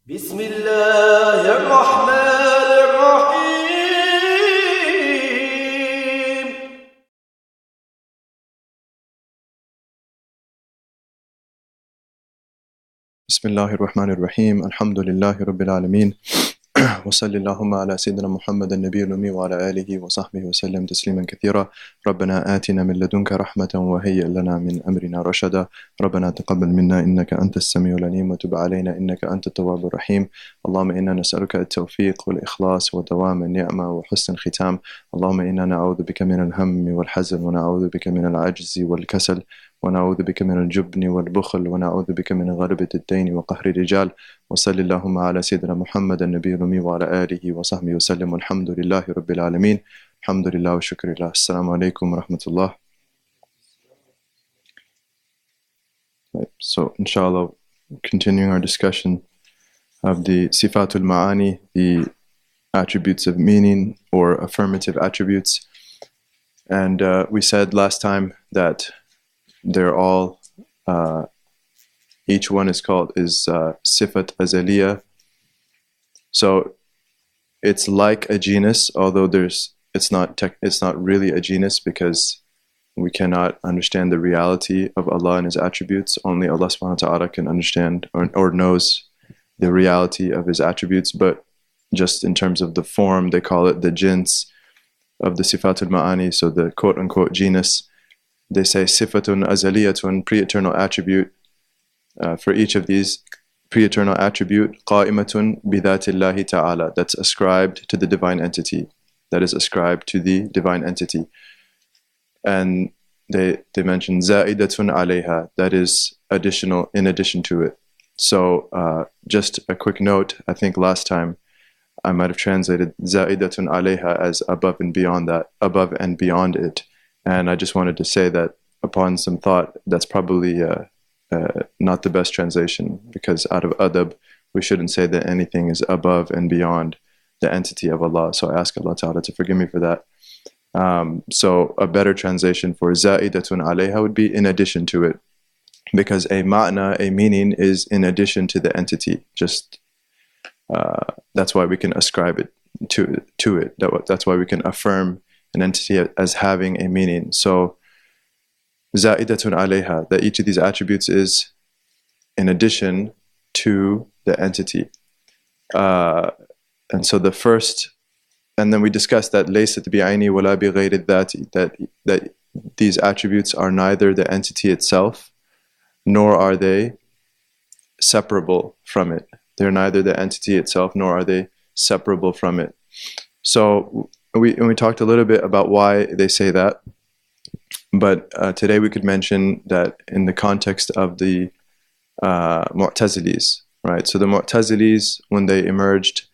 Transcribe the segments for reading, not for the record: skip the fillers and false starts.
بسم الله الرحمن الرحيم. بسم الله الرحمن الرحيم. الحمد لله رب العالمين. وصلى اللهم على سيدنا محمد النبي الأمي وعلى آله وصحبه وسلم تسليما كثيرا. ربنا آتنا من لدنك رحمة وهيئ لنا من أمرنا رشدا. ربنا تقبل منا إنك أنت السميع العليم وتب علينا إنك أنت التواب الرحيم. اللهم إنا نسألك التوفيق والإخلاص ودوام النعمة وحسن الختام. اللهم إنا نعوذ بك من الهم والحزن ونعوذ بك من العجز والكسل ونعوذ بك من الجبن والبخل ونعوذ بك من غلبة الدين وقهر الرجال. وصل اللهم على سيدنا محمد النبي الأمي وعلى آله وصحبه وسلم والحمد لله رب العالمين. الحمد لله وشكر الله. Assalamu alaikum wa rahmatullah. So inshallah, continuing our discussion of the sifatul ma'ani, the attributes of meaning or affirmative attributes. And we said last time that they're all each one is sifat azaliyah. So it's like a genus, although it's not really a genus, because we cannot understand the reality of Allah and His attributes. Only Allah subhanahu wa ta'ala can understand or knows the reality of His attributes. But just in terms of the form, they call it the jins of the sifatul ma'ani, so the quote-unquote genus. They say sifatun azaliyatun, pre-eternal attribute. For each of these, pre-eternal attribute, qa'imatun bidhatillahi ta'ala, that's ascribed to the divine entity. That is ascribed to the divine entity. And they mention za'idatun alayha, that is additional, in addition to it. So just a quick note, I think last time I might have translated za'idatun alayha as above and beyond that, above and beyond it. And I just wanted to say that upon some thought, that's probably not the best translation, because out of adab, we shouldn't say that anything is above and beyond the entity of Allah. So I ask Allah Ta'ala to forgive me for that. So a better translation for za'idatun alayha would be in addition to it, because a ma'na, a meaning, is in addition to the entity. Just that's why we can ascribe it to it. That's why we can affirm an entity as having a meaning. So za'idatun alayha, that each of these attributes is in addition to the entity. And so the first, and then we discussed that laysat bi'ayni wala bighayri dhati, that these attributes are neither the entity itself, nor are they separable from it. They're neither the entity itself, nor are they separable from it. So we talked a little bit about why they say that. But today we could mention that in the context of the Mu'tazilis, right? So the Mu'tazilis, when they emerged,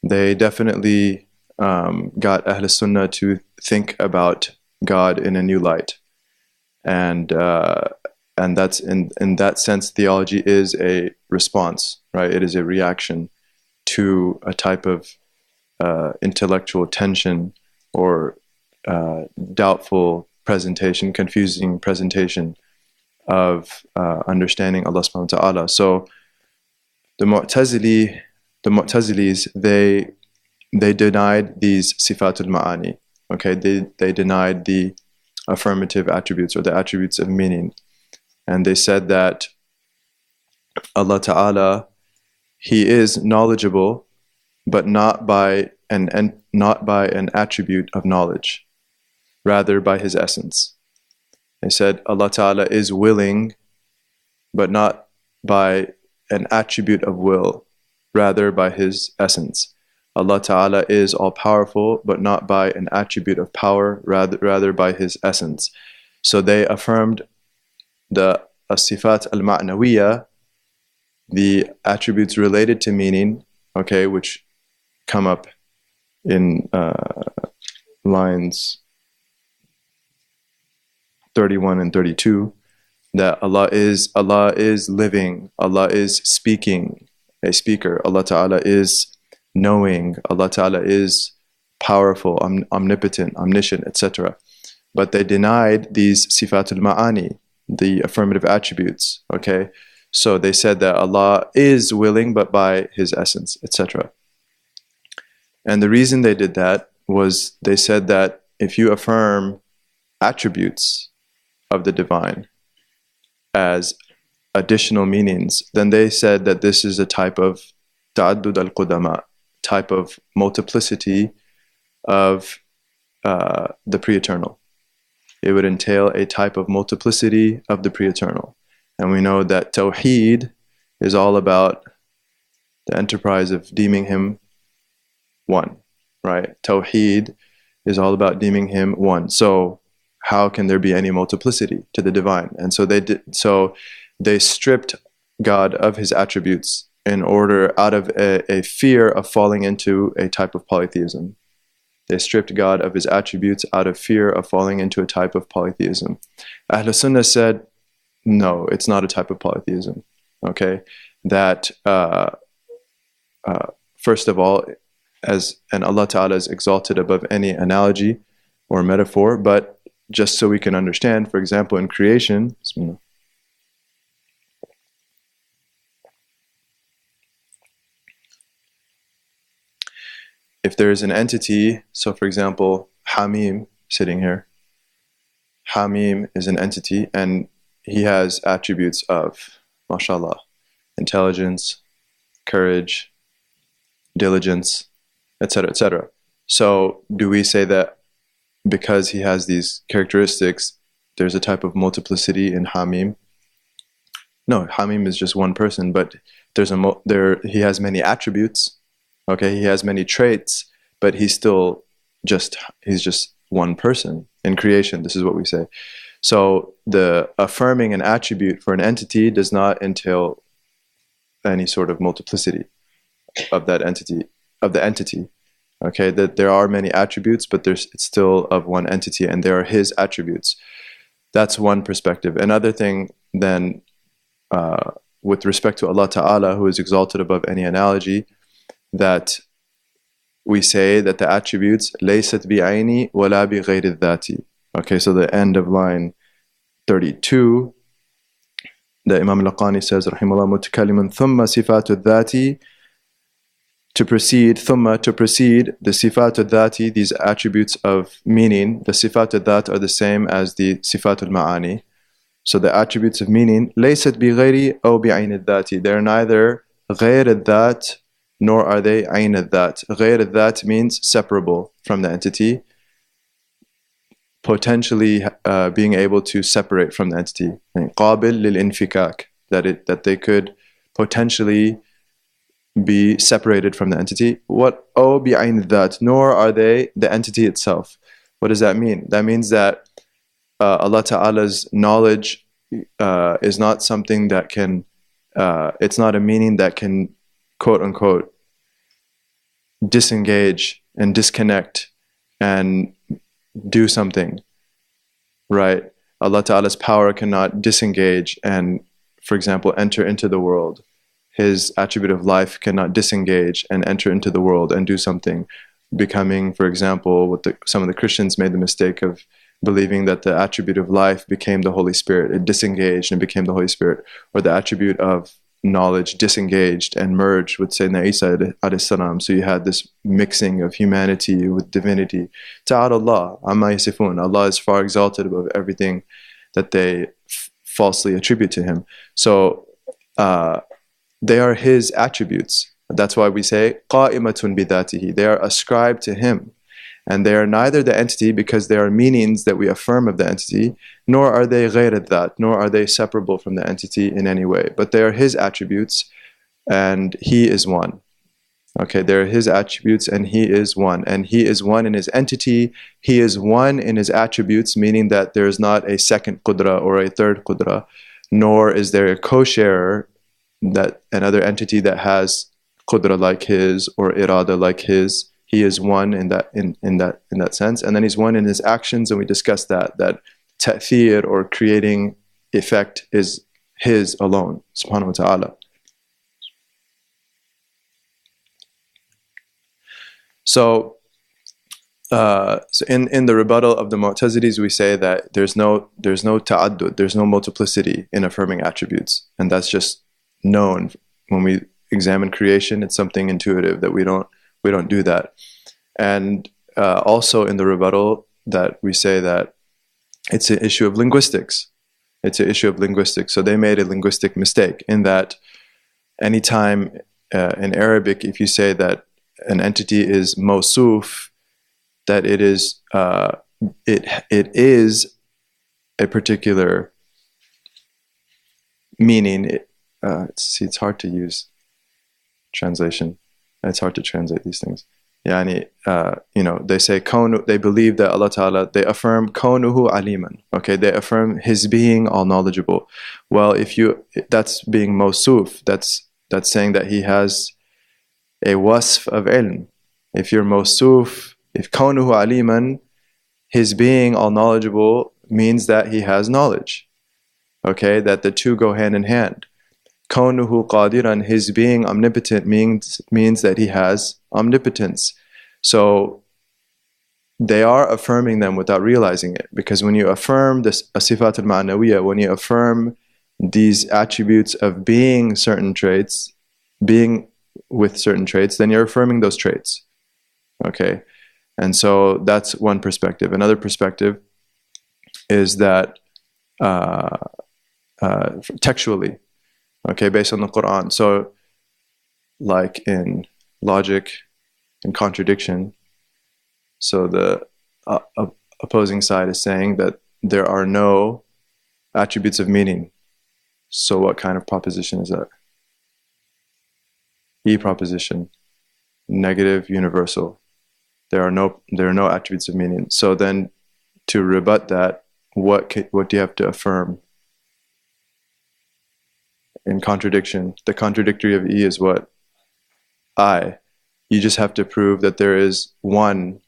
they definitely got Ahl Sunnah to think about God in a new light, and that's in that sense, theology is a response, right? It is a reaction to a type of intellectual tension or doubtful presentation, confusing presentation of understanding Allah subhanahu wa ta'ala. So the Mu'tazilis, they denied these sifatul ma'ani. Okay, they denied the affirmative attributes or the attributes of meaning. And they said that Allah Ta'ala, He is knowledgeable, but not by an attribute of knowledge, rather by His essence. They said Allah Ta'ala is willing, but not by an attribute of will, rather by His essence. Allah Ta'ala is all-powerful, but not by an attribute of power, rather by His essence. So they affirmed the as-sifat al-ma'nawiyya, the attributes related to meaning, okay, which come up in lines 31 and 32, that Allah is living, Allah is speaking, a speaker, Allah Ta'ala is knowing, Allah Ta'ala is powerful, omnipotent, omniscient, etc. But they denied these sifatul ma'ani, the affirmative attributes, okay? So they said that Allah is willing, but by His essence, etc. And the reason they did that was they said that if you affirm attributes of the divine as additional meanings, then they said that this is a type of ta'addud al-qudama, type of multiplicity of the pre-eternal. It would entail a type of multiplicity of the pre-eternal. And we know that Tawheed is all about the enterprise of deeming Him one, right? Tawheed is all about deeming Him one. So how can there be any multiplicity to the divine? And so they stripped God of His attributes in order, out of a fear of falling into a type of polytheism. They stripped God of His attributes out of fear of falling into a type of polytheism. Ahl Sunnah said, no, it's not a type of polytheism. Okay, that first of all, and Allah Ta'ala is exalted above any analogy or metaphor, but just so we can understand, for example, in creation, if there is an entity, so for example, Hamim sitting here, Hamim is an entity and he has attributes of, mashallah, intelligence, courage, diligence, etc., etc. So do we say that because he has these characteristics, there's a type of multiplicity in Hamim? No, Hamim is just one person, but he has many attributes. Okay, he has many traits, but he's just one person in creation. This is what we say. So the affirming an attribute for an entity does not entail any sort of multiplicity of that entity, of the entity. Okay, that there are many attributes, but it's still of one entity, and there are His attributes. That's one perspective. Another thing then, with respect to Allah Ta'ala, who is exalted above any analogy, that we say that the attributes laysat bi'ayni wala bi ghayri dhati. Okay, so the end of line 32, the Imam Al-Laqani says, rahimahullah, mutakalliman thumma sifatu dhati, to precede, thumma, to precede, the sifatu dhati, these attributes of meaning, the sifatu dhat are the same as the sifatul ma'ani. So the attributes of meaning, laysat bi ghayri aw bi ayni dhati, they're neither ghayr dhat nor are they ayn dhat. Ghayr dhat means separable from the entity, potentially being able to separate from the entity. Qabil lil infikak, that they could potentially be separated from the entity. What? Oh, bi'ayn dhat, nor are they the entity itself. What does that mean? That means that Allah Ta'ala's knowledge is not something that can, it's not a meaning that can, quote unquote, disengage and disconnect and do something, right? Allah Ta'ala's power cannot disengage and, for example, enter into the world. His attribute of life cannot disengage and enter into the world and do something, becoming, for example, what some of the Christians made the mistake of believing that the attribute of life became the Holy Spirit. It disengaged and became the Holy Spirit. Or the attribute of knowledge disengaged and merged with Sayyidina Isa alayhi salam. So you had this mixing of humanity with divinity. Ta'ala Allah, amma yasifun. Allah is far exalted above everything that they falsely attribute to Him. So they are His attributes. That's why we say qa'imatun bidhatihi. They are ascribed to Him. And they are neither the entity, because they are meanings that we affirm of the entity, nor are they ghayr dhat, nor are they separable from the entity in any way. But they are His attributes, and He is one. Okay, they are His attributes, and He is one. And He is one in His entity, He is one in His attributes, meaning that there is not a second qudra or a third qudra, nor is there a co-sharer, that another entity that has qudra like His or irada like His. He is one in that sense, and then He's one in His actions, and we discussed that ta'thir, or creating effect, is His alone, subhanahu wa ta'ala. So in the rebuttal of the Mu'tazilis, we say that there's no ta'addud, there's no multiplicity in affirming attributes, and that's just known. When we examine creation, it's something intuitive that we don't do that. And also in the rebuttal, that we say that it's an issue of linguistics. It's an issue of linguistics. So they made a linguistic mistake in that anytime in Arabic, if you say that an entity is mawsuf, that it is a particular meaning. It's hard to use translation. It's hard to translate these things. Yani, they say they believe that Allah Ta'ala, they affirm kaunuhu aliman. Okay, they affirm His being all knowledgeable. Well, that's being mawsuf, that's saying that He has a wasf of ilm. If you're mawsuf, if kaunuhu aliman, His being all knowledgeable means that He has knowledge. Okay, that the two go hand in hand. Kaunuhu qadiran, His being omnipotent means that He has omnipotence. So they are affirming them without realizing it, because when you affirm this asifat al-ma'nawiyya, when you affirm these attributes of being certain traits, being with certain traits, then you're affirming those traits. Okay, and so that's one perspective. Another perspective is that textually, okay, based on the Quran. So like in logic and contradiction, so the opposing side is saying that there are no attributes of meaning. So what kind of proposition is that? E proposition, negative, universal. There are no attributes of meaning. So then to rebut that, what do you have to affirm? In contradiction, the contradictory of E is what? I. You just have to prove that there is one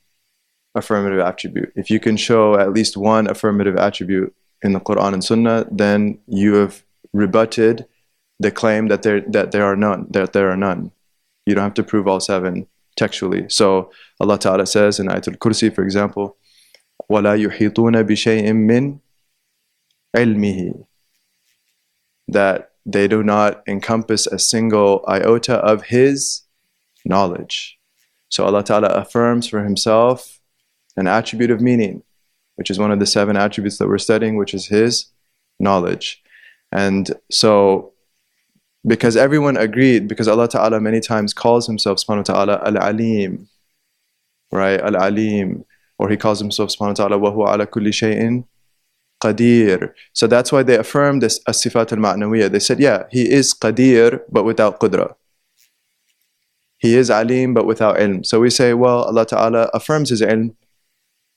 affirmative attribute. If you can show at least one affirmative attribute in the Quran and Sunnah, then you have rebutted the claim that there are none. You don't have to prove all seven textually. So Allah Ta'ala says in Ayatul Kursi, for example, وَلَا يُحِيطُونَ بِشَيْءٍ مِّن عِلْمِهِ, that they do not encompass a single iota of His knowledge. So Allah Ta'ala affirms for Himself an attribute of meaning, which is one of the seven attributes that we're studying, which is His knowledge. And so, because everyone agreed, because Allah Ta'ala many times calls Himself subhanahu wa ta'ala Al-Alim, right? Al-Alim, or He calls Himself subhanahu wa ta'ala wa huwa ala kulli shay'in qadir. So that's why they affirmed this as-sifat al-ma'nawiyya. They said, yeah, He is qadir, but without qudra. He is alim, but without ilm. So we say, well, Allah Ta'ala affirms His ilm.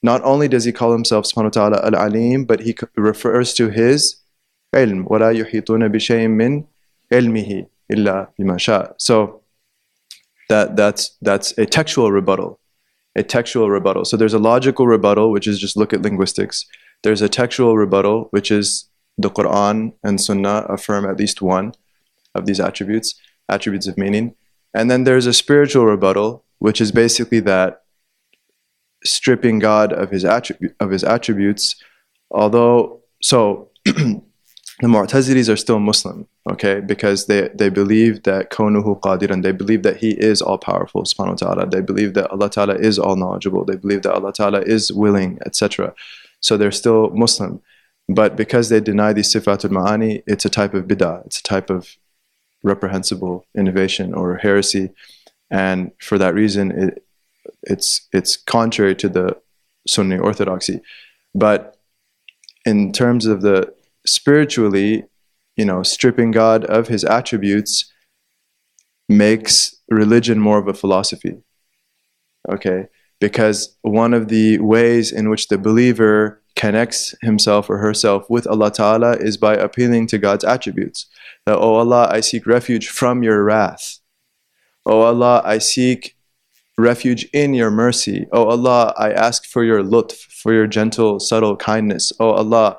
Not only does He call Himself subhanahu wa ta'ala al-alim, but He refers to His ilm. وَلَا يُحِيطُونَ بِشَيْءٍ مِّن عِلْمِهِ إِلَّا بِمَا شَاءَ. So that's a textual rebuttal. A textual rebuttal. So there's a logical rebuttal, which is just look at linguistics. There's a textual rebuttal, which is the Quran and Sunnah affirm at least one of these attributes of meaning. And then there's a spiritual rebuttal, which is basically that stripping God of his attributes. Although, so the Mu'tazilis are still Muslim, okay, because they believe that kaunuhu qadiran, they believe that He is all powerful, subhanahu wa ta'ala. They believe that Allah Ta'ala is all knowledgeable. They believe that Allah Ta'ala is willing, etc. So they're still Muslim. But because they deny these sifatul ma'ani, it's a type of bid'ah. It's a type of reprehensible innovation or heresy. And for that reason, it's contrary to the Sunni orthodoxy. But in terms of the spiritually, stripping God of His attributes makes religion more of a philosophy. Okay? Because one of the ways in which the believer connects himself or herself with Allah Ta'ala is by appealing to God's attributes. That, oh Allah, I seek refuge from your wrath. Oh Allah, I seek refuge in your mercy. Oh Allah, I ask for your lutf, for your gentle, subtle kindness. Oh Allah,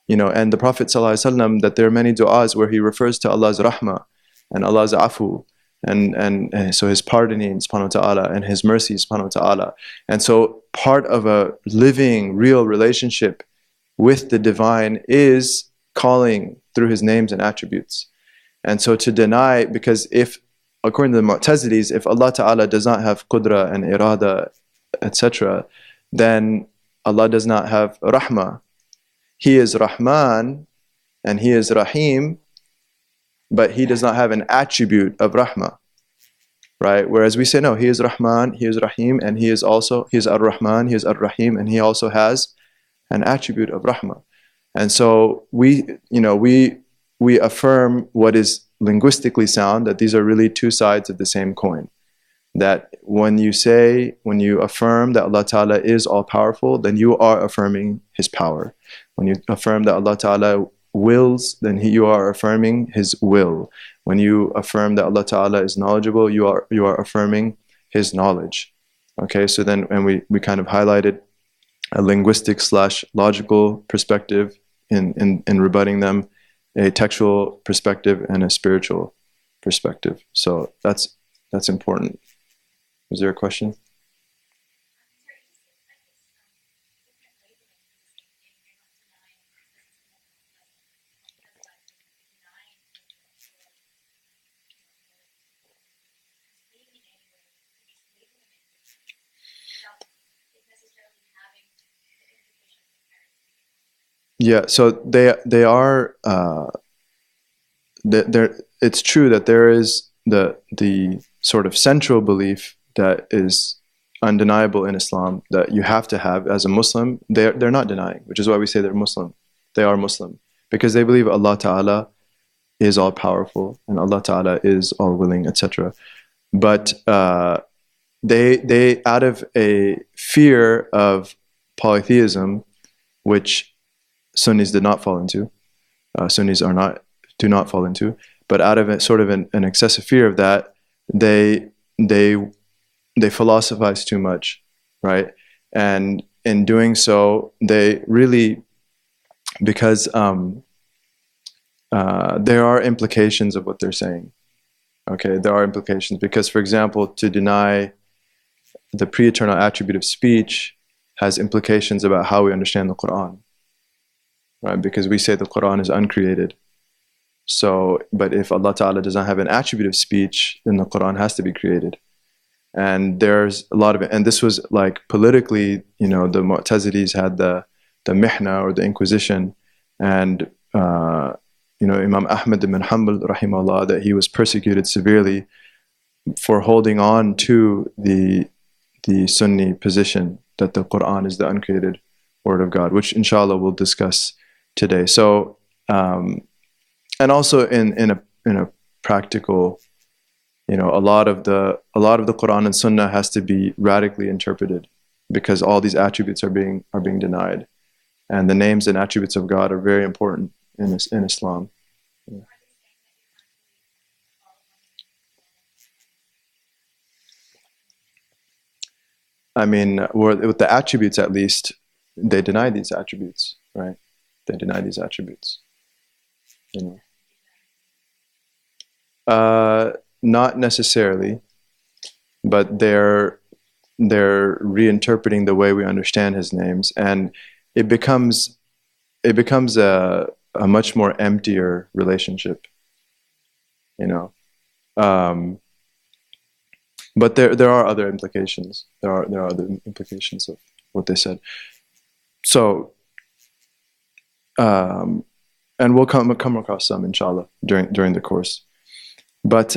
and the Prophet ﷺ, that there are many du'as where he refers to Allah's rahmah and Allah's afu, and so His pardoning subhanahu wa ta'ala and His mercy subhanahu wa ta'ala. And so part of a living, real relationship with the divine is calling through His names and attributes. And so to deny, because if, according to the Mu'tazilis, if Allah Ta'ala does not have qudra and irada, etc., then Allah does not have rahmah. He is Rahman and He is Rahim, but He does not have an attribute of rahmah, right? Whereas we say, no, He is Rahman, He is Rahim, and He is Ar-Rahman, He is Ar-Rahim, and He also has an attribute of rahmah. And so we affirm what is linguistically sound, that these are really two sides of the same coin. That when you affirm that Allah Ta'ala is all-powerful, then you are affirming His power. When you affirm that Allah Ta'ala wills, then you are affirming His will. When you affirm that Allah Ta'ala is knowledgeable, you are affirming His knowledge. Okay, so then, and we kind of highlighted a linguistic / logical perspective in rebutting them, a textual perspective, and a spiritual perspective. So that's important. Was there a question? Yeah, so they are. It's true that there is the sort of central belief that is undeniable in Islam, that you have to have as a Muslim. They're not denying, which is why we say they're Muslim. They are Muslim because they believe Allah Ta'ala is all powerful and Allah Ta'ala is all willing, etc. But they out of a fear of polytheism, which Sunnis did not fall into, Sunnis do not fall into, but out of sort of an excessive fear of that, they philosophize too much, right? And in doing so, they really, because there are implications of what they're saying. Okay, there are implications because, for example, to deny the pre-eternal attribute of speech has implications about how we understand the Quran, right? Because we say the Quran is uncreated. So, but if Allah Ta'ala does not have an attribute of speech, then the Quran has to be created. And there's a lot of it. And this was like politically, the Mu'tazilis had the Mihna or the Inquisition. And, Imam Ahmad ibn Hanbal, rahimahullah, that he was persecuted severely for holding on to the Sunni position that the Quran is the uncreated word of God, which inshallah we'll discuss today. So, and also in a practical, a lot of the Quran and Sunnah has to be radically interpreted because all these attributes are being denied, and the names and attributes of God are very important in Islam. Yeah. I mean, with the attributes at least, they deny these attributes, right? They deny these attributes. Not necessarily, but they're reinterpreting the way we understand His names, and it becomes a much more emptier relationship, But there are other implications. There are other implications of what they said. So, and we'll come across some, inshallah, during the course. But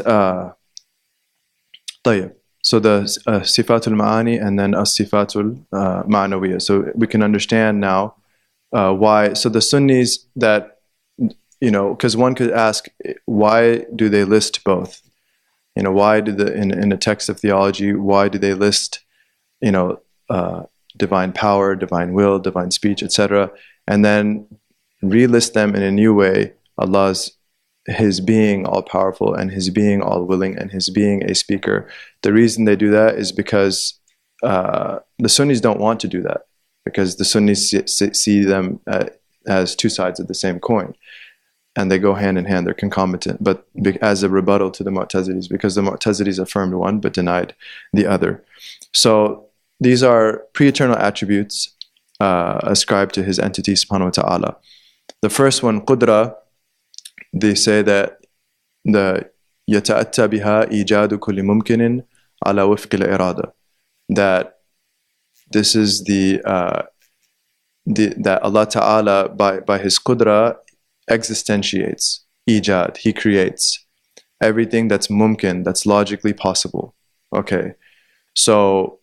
طيب. So the sifatul ma'ani and then as-sifatul ma'nawiyya. So we can understand now why. So the Sunnis that, because one could ask, why do they list both? Why do in a text of theology, why do they list, divine power, divine will, divine speech, etc., and then relist them in a new way, His being all powerful and His being all willing and His being a speaker. The reason they do that is because the Sunnis don't want to do that, because the Sunnis see them as two sides of the same coin, and they go hand in hand. They're concomitant, but as a rebuttal to the Mu'tazilis, because the Mu'tazilis affirmed one but denied the other. So these are pre-eternal attributes ascribed to His entity subhanahu wa ta'ala. The first one, qudra, they say that the يتأتى بها إيجاد كل ممكن على وفق الإرادة, that this is that Allah Ta'ala by His qudra existentiates, ijad, He creates everything that's mumkin, that's logically possible. Okay, so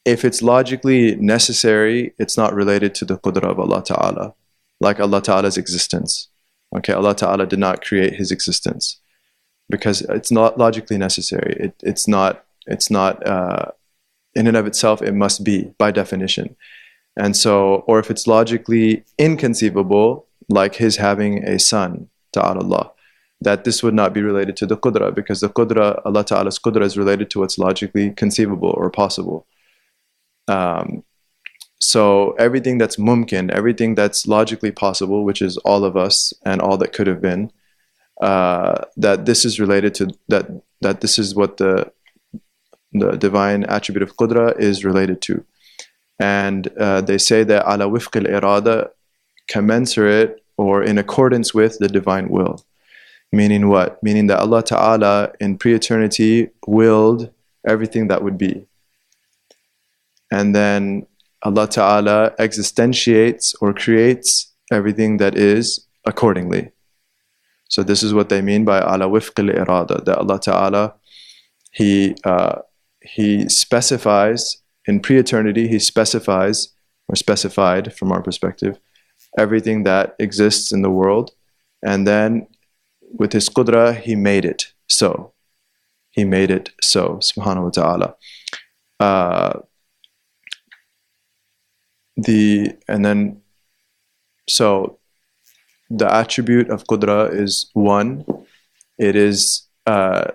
if it's logically necessary, it's not related to the qudra of Allah Ta'ala, like Allah Ta'ala's existence. Okay, Allah Ta'ala did not create His existence because it's not logically necessary. It's not in and of itself, it must be by definition. And so, or if it's logically inconceivable, like His having a son, Ta'ala Allah, that this would not be related to the qudra, because the qudra, Allah Ta'ala's qudra, is related to what's logically conceivable or possible. So everything that's mumkin, everything that's logically possible, which is all of us and all that could have been, that this is related to that this is what the divine attribute of qudra is related to. And they say that ala wifq al-irada, commensurate or in accordance with the divine will. Meaning what? Meaning that Allah Ta'ala in pre-eternity willed everything that would be. And then Allah Ta'ala existentiates or creates everything that is accordingly. So this is what they mean by ala wifq al-irada, that Allah Ta'ala, He specifies in pre-eternity, He specifies, or specified from our perspective, everything that exists in the world, and then with His qudra, He made it so. He made it so, subhanahu wa ta'ala. So the attribute of qudra is one. It is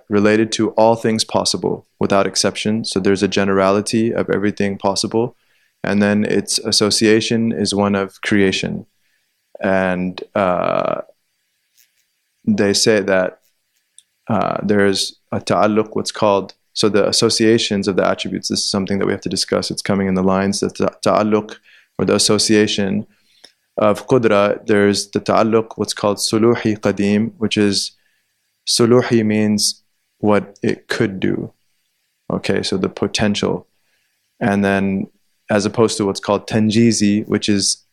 related to all things possible without exception. So there's a generality of everything possible. And then its association is one of creation. And they say that there's a ta'alluq, what's called, so the associations of the attributes, this is something that we have to discuss. It's coming in the lines, that the ta'alluq, or the association of qudra, there's the ta'alluq, what's called suluhi qadim, which is, suluhi means what it could do. Okay, so the potential. And then as opposed to what's called tanjizi, which is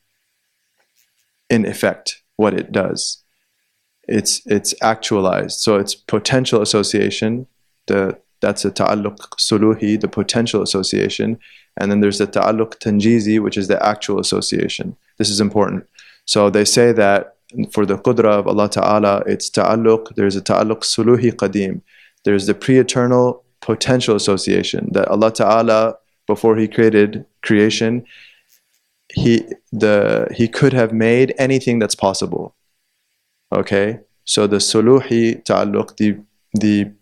in effect what it does. It's actualized. So it's potential association, that's a ta'alluq suluhi, the potential association. And then there's the ta'alluq tanjizi, which is the actual association. This is important. So they say that for the qudra of Allah Ta'ala, it's ta'alluq, there's a ta'alluq suluhi qadim. There's the pre-eternal potential association that Allah Ta'ala, before He created creation, He could have made anything that's possible. Okay? So the suluhi ta'alluq, the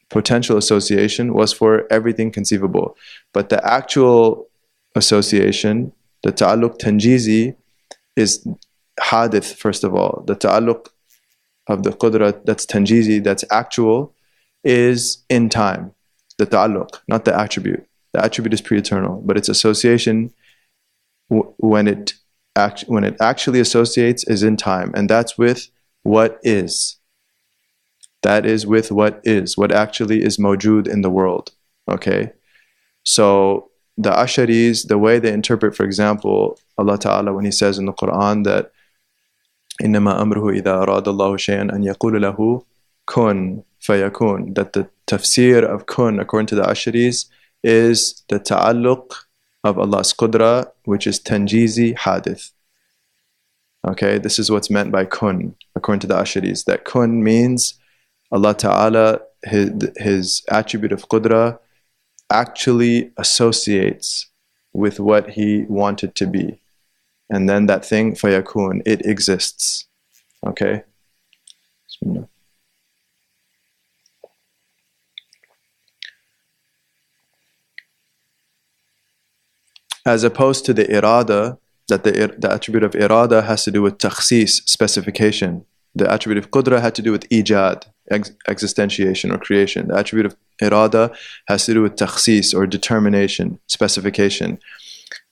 potential association, was for everything conceivable. But the actual association, the ta'alluq tanjizi, is hadith, first of all. The ta'alluq of the qudra that's tanjizi, that's actual, is in time. The ta'alluq, not the attribute. The attribute is pre-eternal, but its association, when it actually associates, is in time. And that's with what is. That is with what is, what actually is mawjood in the world. Okay? So the Asharis, the way they interpret, for example, Allah Ta'ala, when He says in the Quran that إِنَّمَا أَمْرُهُ إِذَا أَرَادَ اللَّهُ شَيْئًا أَنْ يَقُولُ لَهُ كُن فَيَكُن, that the tafsir of kun, according to the Asharis, is the ta'alluq of Allah's qudra, which is tanjizi hadith. Okay, this is what's meant by kun, according to the Asharis. That kun means Allah Ta'ala, his attribute of qudra, actually associates with what He wanted to be. And then that thing, fayakun, it exists. Okay? As opposed to the irada, that the attribute of irada has to do with takhsis, specification. The attribute of qudra had to do with ijad, existentiation or creation. The attribute of irada has to do with takhsis, or determination, specification.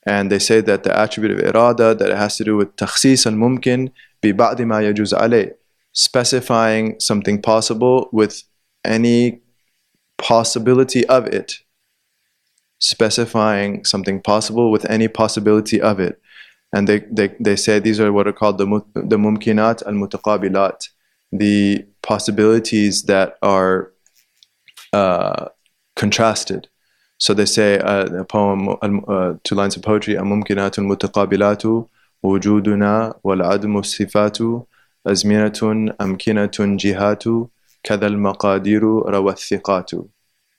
And they say that the attribute of irada, that it has to do with takhsis al-mumkin bi ba'di ma yajuz alayh, specifying something possible with any possibility of it. Specifying something possible with any possibility of it. And they say these are what are called the mumkinat al-mutaqabilat, the possibilities that are contrasted. So they say a poem, 2 lines of poetry, al-mumkinat al-mutaqabilatu wujuduna wal-admu sifatu azminatun amkinatun jihatu kada al-maqadiru rawathiqatu.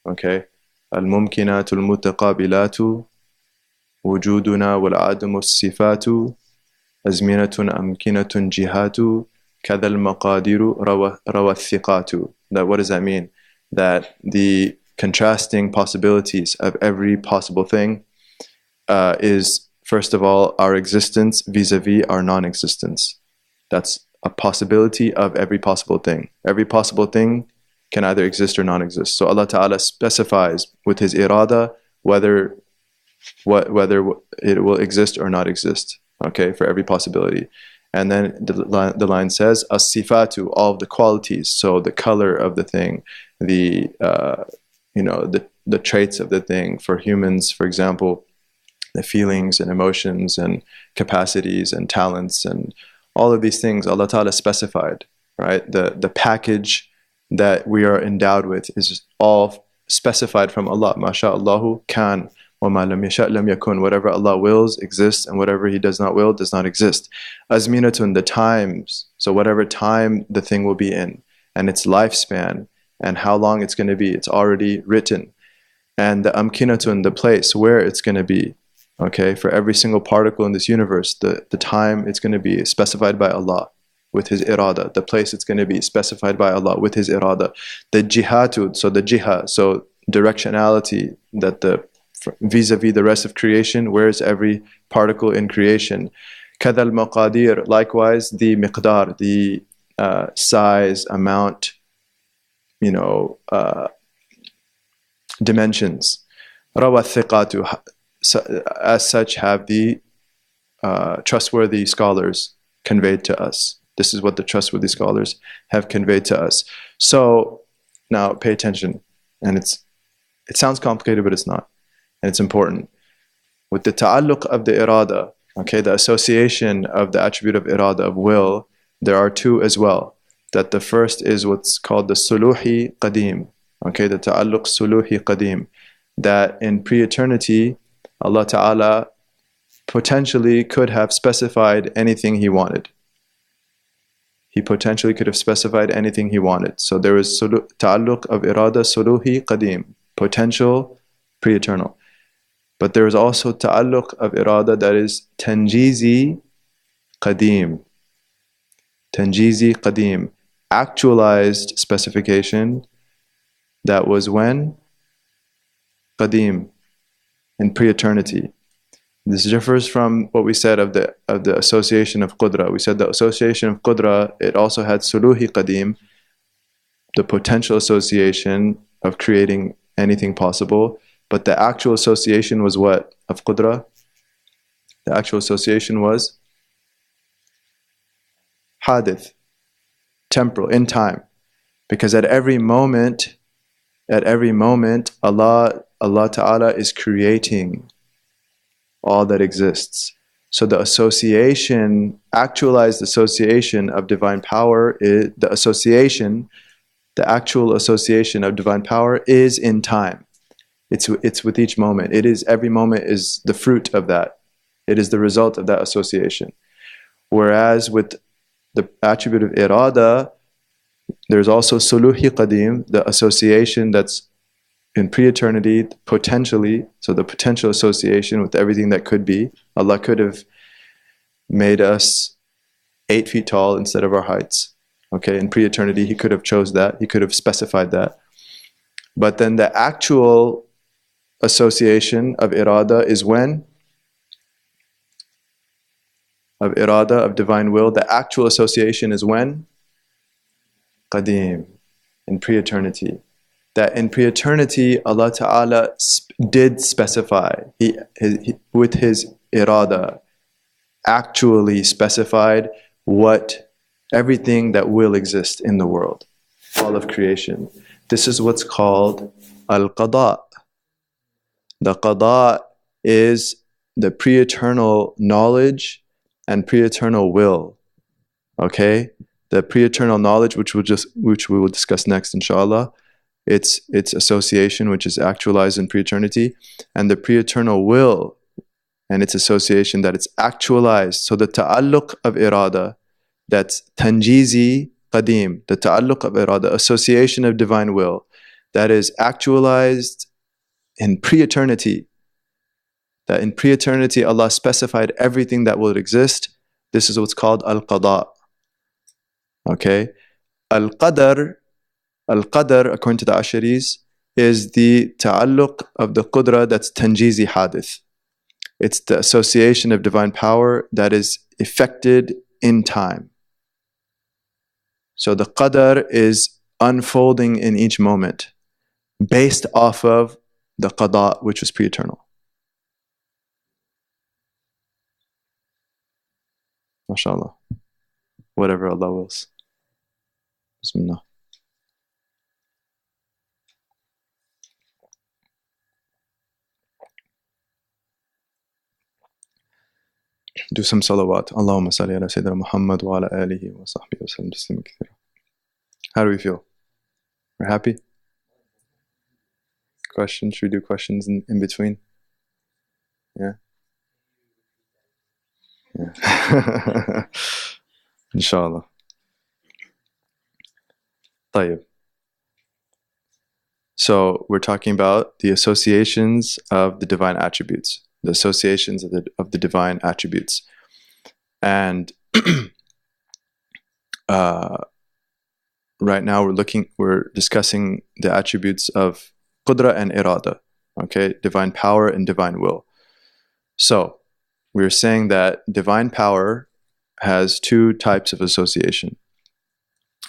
Okay? Al-mumkinat al-mutaqabilatu وجودنا والعدم الصفات أزمنة أمكنة جهات كذا المقادير روى الثقات. That what does that mean? That the contrasting possibilities of every possible thing is, first of all, our existence vis-a-vis our non-existence. That's a possibility of every possible thing. Every possible thing can either exist or non-exist. So Allah Ta'ala specifies with His irada whether it will exist or not exist, okay, for every possibility. And then the line says, as-sifatu, all of the qualities, so the color of the thing, the traits of the thing. For humans, for example, the feelings and emotions and capacities and talents and all of these things Allah Ta'ala specified, right? The package that we are endowed with is all specified from Allah. Masha'Allahu kan. Whatever Allah wills exists, and whatever He does not will does not exist. Azminatun, the times, so whatever time the thing will be in, and its lifespan, and how long it's going to be, it's already written. And the amkinatun, the place where it's going to be, okay, for every single particle in this universe, the time it's going to be specified by Allah with His irada. The place it's going to be specified by Allah with His irada. The jihatu, so the jiha, so directionality, that the vis-a-vis the rest of creation, where is every particle in creation. Kada al-maqadir, likewise the miqdar, the size, amount, dimensions. Rawa thiqatu, as such have the trustworthy scholars conveyed to us. This is what the trustworthy scholars have conveyed to us. So now pay attention, and it sounds complicated, but it's not. And it's important. With the ta'alluq of the irada, okay, the association of the attribute of irada, of will, there are two as well. That the first is what's called the suluhi qadim, okay, the ta'alluq suluhi qadim, that in pre-eternity, Allah Ta'ala potentially could have specified anything He wanted. He potentially could have specified anything He wanted. So there is ta'alluq of irada suluhi qadim, potential, pre-eternal. But there is also ta'alluq of irada that is tanjizi qadim. Tanjizi qadim. Actualized specification that was when? Qadim. In pre-eternity. This differs from what we said of the association of qudra. We said the association of qudra, it also had suluhi qadim, the potential association of creating anything possible. But the actual association was what? Of qudra? The actual association was hadith, temporal, in time. Because at every moment, Allah Ta'ala is creating all that exists. So the association, actualized association of divine power, is the actual association of divine power is in time. It's with each moment. Every moment is the fruit of that. It is the result of that association. Whereas with the attribute of irada, there's also suluhi qadim, the association that's in pre-eternity, potentially, so the potential association with everything that could be. Allah could have made us 8 feet tall instead of our heights. Okay, in pre-eternity, He could have chose that. He could have specified that. But then the actual association of irada is when? Of irada, of divine will, the actual association is when? Qadim, in pre-eternity. That in pre-eternity, Allah Ta'ala did specify, he with His irada, actually specified what everything that will exist in the world, all of creation. This is what's called al-qadaa. The qadaa is the pre-eternal knowledge and pre-eternal will. Okay? The pre-eternal knowledge, which we will discuss next, inshallah, its association, which is actualized in pre-eternity, and the pre-eternal will and its association that it's actualized. So the ta'alluq of irada, that's tanjizi qadim, the ta'alluq of irada, association of divine will, that is actualized in pre-eternity. That in pre-eternity Allah specified everything that will exist. This is what's called al-qadaa. Okay? Al-qadr, according to the Asharis, is the ta'alluq of the qudra that's tanjizi hadith. It's the association of divine power that is effected in time. So the qadr is unfolding in each moment based off of the qadaa, which is pre-eternal. MashaAllah. Whatever Allah wills. Bismillah. Do some salawat. Allahumma salli ala Sayyidina Muhammad wa ala alihi wa sahbihi wa sallam taslima kathira. How do we feel? We're happy? Questions? Should we do questions in between? Yeah? Yeah. Inshallah. Tayyib. So we're talking about the associations of the divine attributes. The associations of the divine attributes. And right now we're discussing the attributes of qudra and irada. Okay? Divine power and divine will. So we're saying that divine power has two types of association.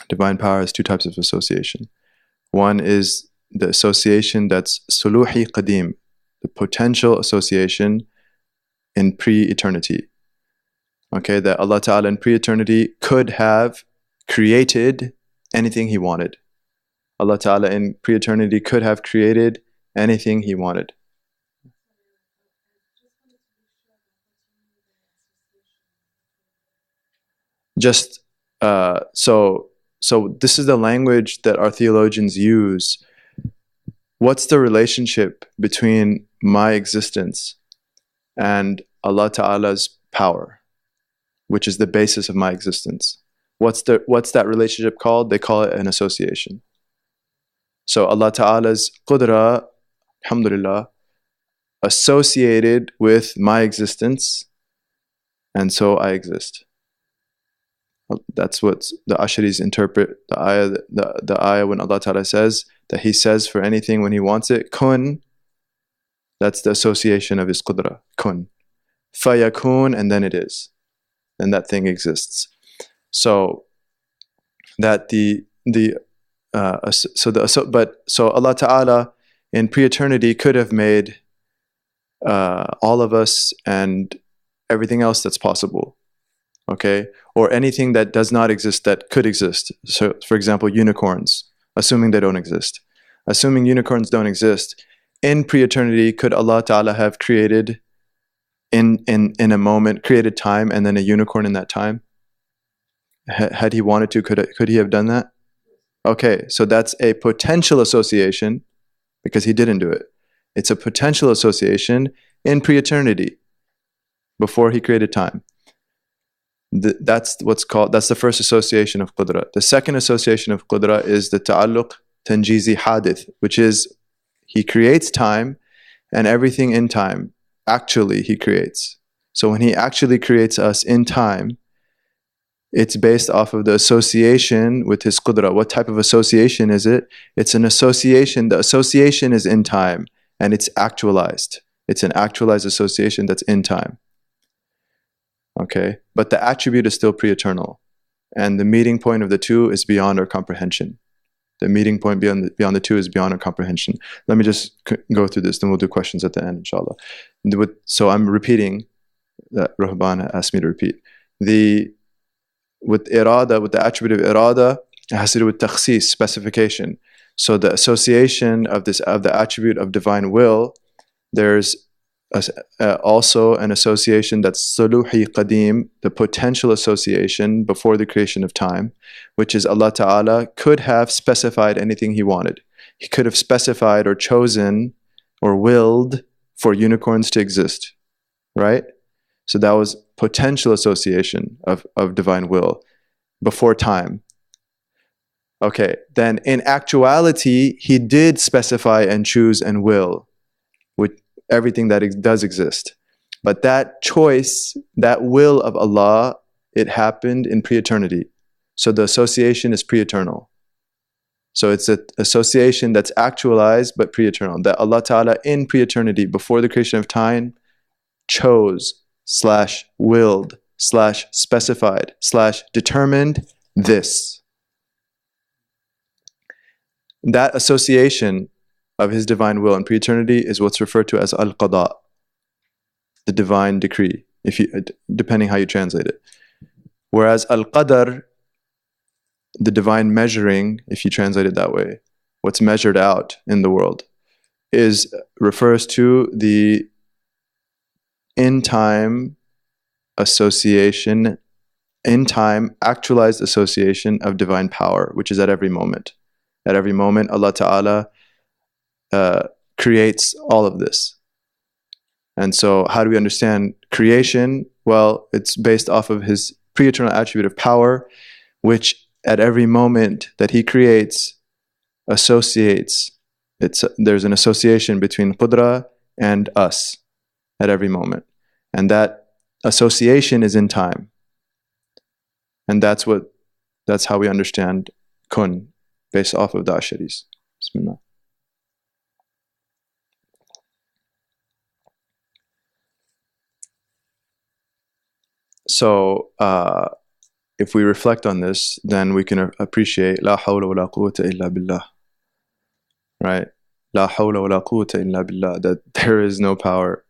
Divine power has two types of association. One is the association that's suluhi qadim, the potential association in pre-eternity. Okay, that Allah Ta'ala in pre-eternity could have created anything He wanted. Allah Ta'ala in pre-eternity could have created anything He wanted. Just so this is the language that our theologians use. What's the relationship between my existence and Allah Ta'ala's power, which is the basis of my existence? What's that relationship called? They call it an association. So Allah Ta'ala's qudra, alhamdulillah, associated with my existence, and so I exist. That's what the Asharis interpret the ayah. The ayah when Allah Ta'ala says that He says for anything when He wants it, kun. That's the association of His qudra, kun. Fayakun, and then it is. And that thing exists. So that so Allah Ta'ala in pre-eternity could have made all of us and everything else that's possible. Okay? Or anything that does not exist that could exist. So, for example, unicorns, assuming they don't exist. Assuming unicorns don't exist, in pre-eternity, could Allah Ta'ala have created in a moment, created time, and then a unicorn in that time? Had He wanted to, could He have done that? Okay, so that's a potential association, because He didn't do it. It's a potential association in pre-eternity, before He created time. That's the first association of qudra. The second association of qudra is the ta'alluq tanjizi hadith, which is He creates time and everything in time. Actually, He creates. So when He actually creates us in time, it's based off of the association with His qudra. What type of association is it? It's an association. The association is in time and it's actualized. It's an actualized association that's in time. Okay, but the attribute is still pre-eternal, and the meeting point of the two is beyond our comprehension. The meeting point beyond the two is beyond our comprehension. Let me just go through this, then we'll do questions at the end, inshallah. So I'm repeating that Rahban asked me to repeat. The with irada, with the attribute of irada, it has to do with takhsis, specification. So the association of the attribute of divine will, there's also an association that's suluhi qadim, the potential association before the creation of time, which is Allah Ta'ala could have specified anything He wanted. He could have specified or chosen or willed for unicorns to exist, right? So that was potential association of divine will before time. Okay, then in actuality, He did specify and choose and will with everything that does exist. But that choice, that will of Allah, it happened in pre-eternity. So the association is pre-eternal. So it's an association that's actualized but pre-eternal. That Allah Ta'ala in pre-eternity, before the creation of time, chose / willed / specified / determined this. That association of His divine will in pre-eternity is what's referred to as al-qadaa, the divine decree, depending how you translate it. Whereas al-qadr, the divine measuring, if you translate it that way, what's measured out in the world, refers to the in-time association, in-time actualized association of divine power, which is at every moment. At every moment, Allah Ta'ala creates all of this. And so how do we understand creation? Well, it's based off of His pre-eternal attribute of power, which at every moment that He creates, associates. There's an association between qudra and us at every moment. And that association is in time. And that's how we understand kun, based off of the Asharis. Bismillah. So, if we reflect on this, then we can appreciate La hawla wa la quwwata illa billah. Right? La hawla wa la quwwata illa billah. That there is no power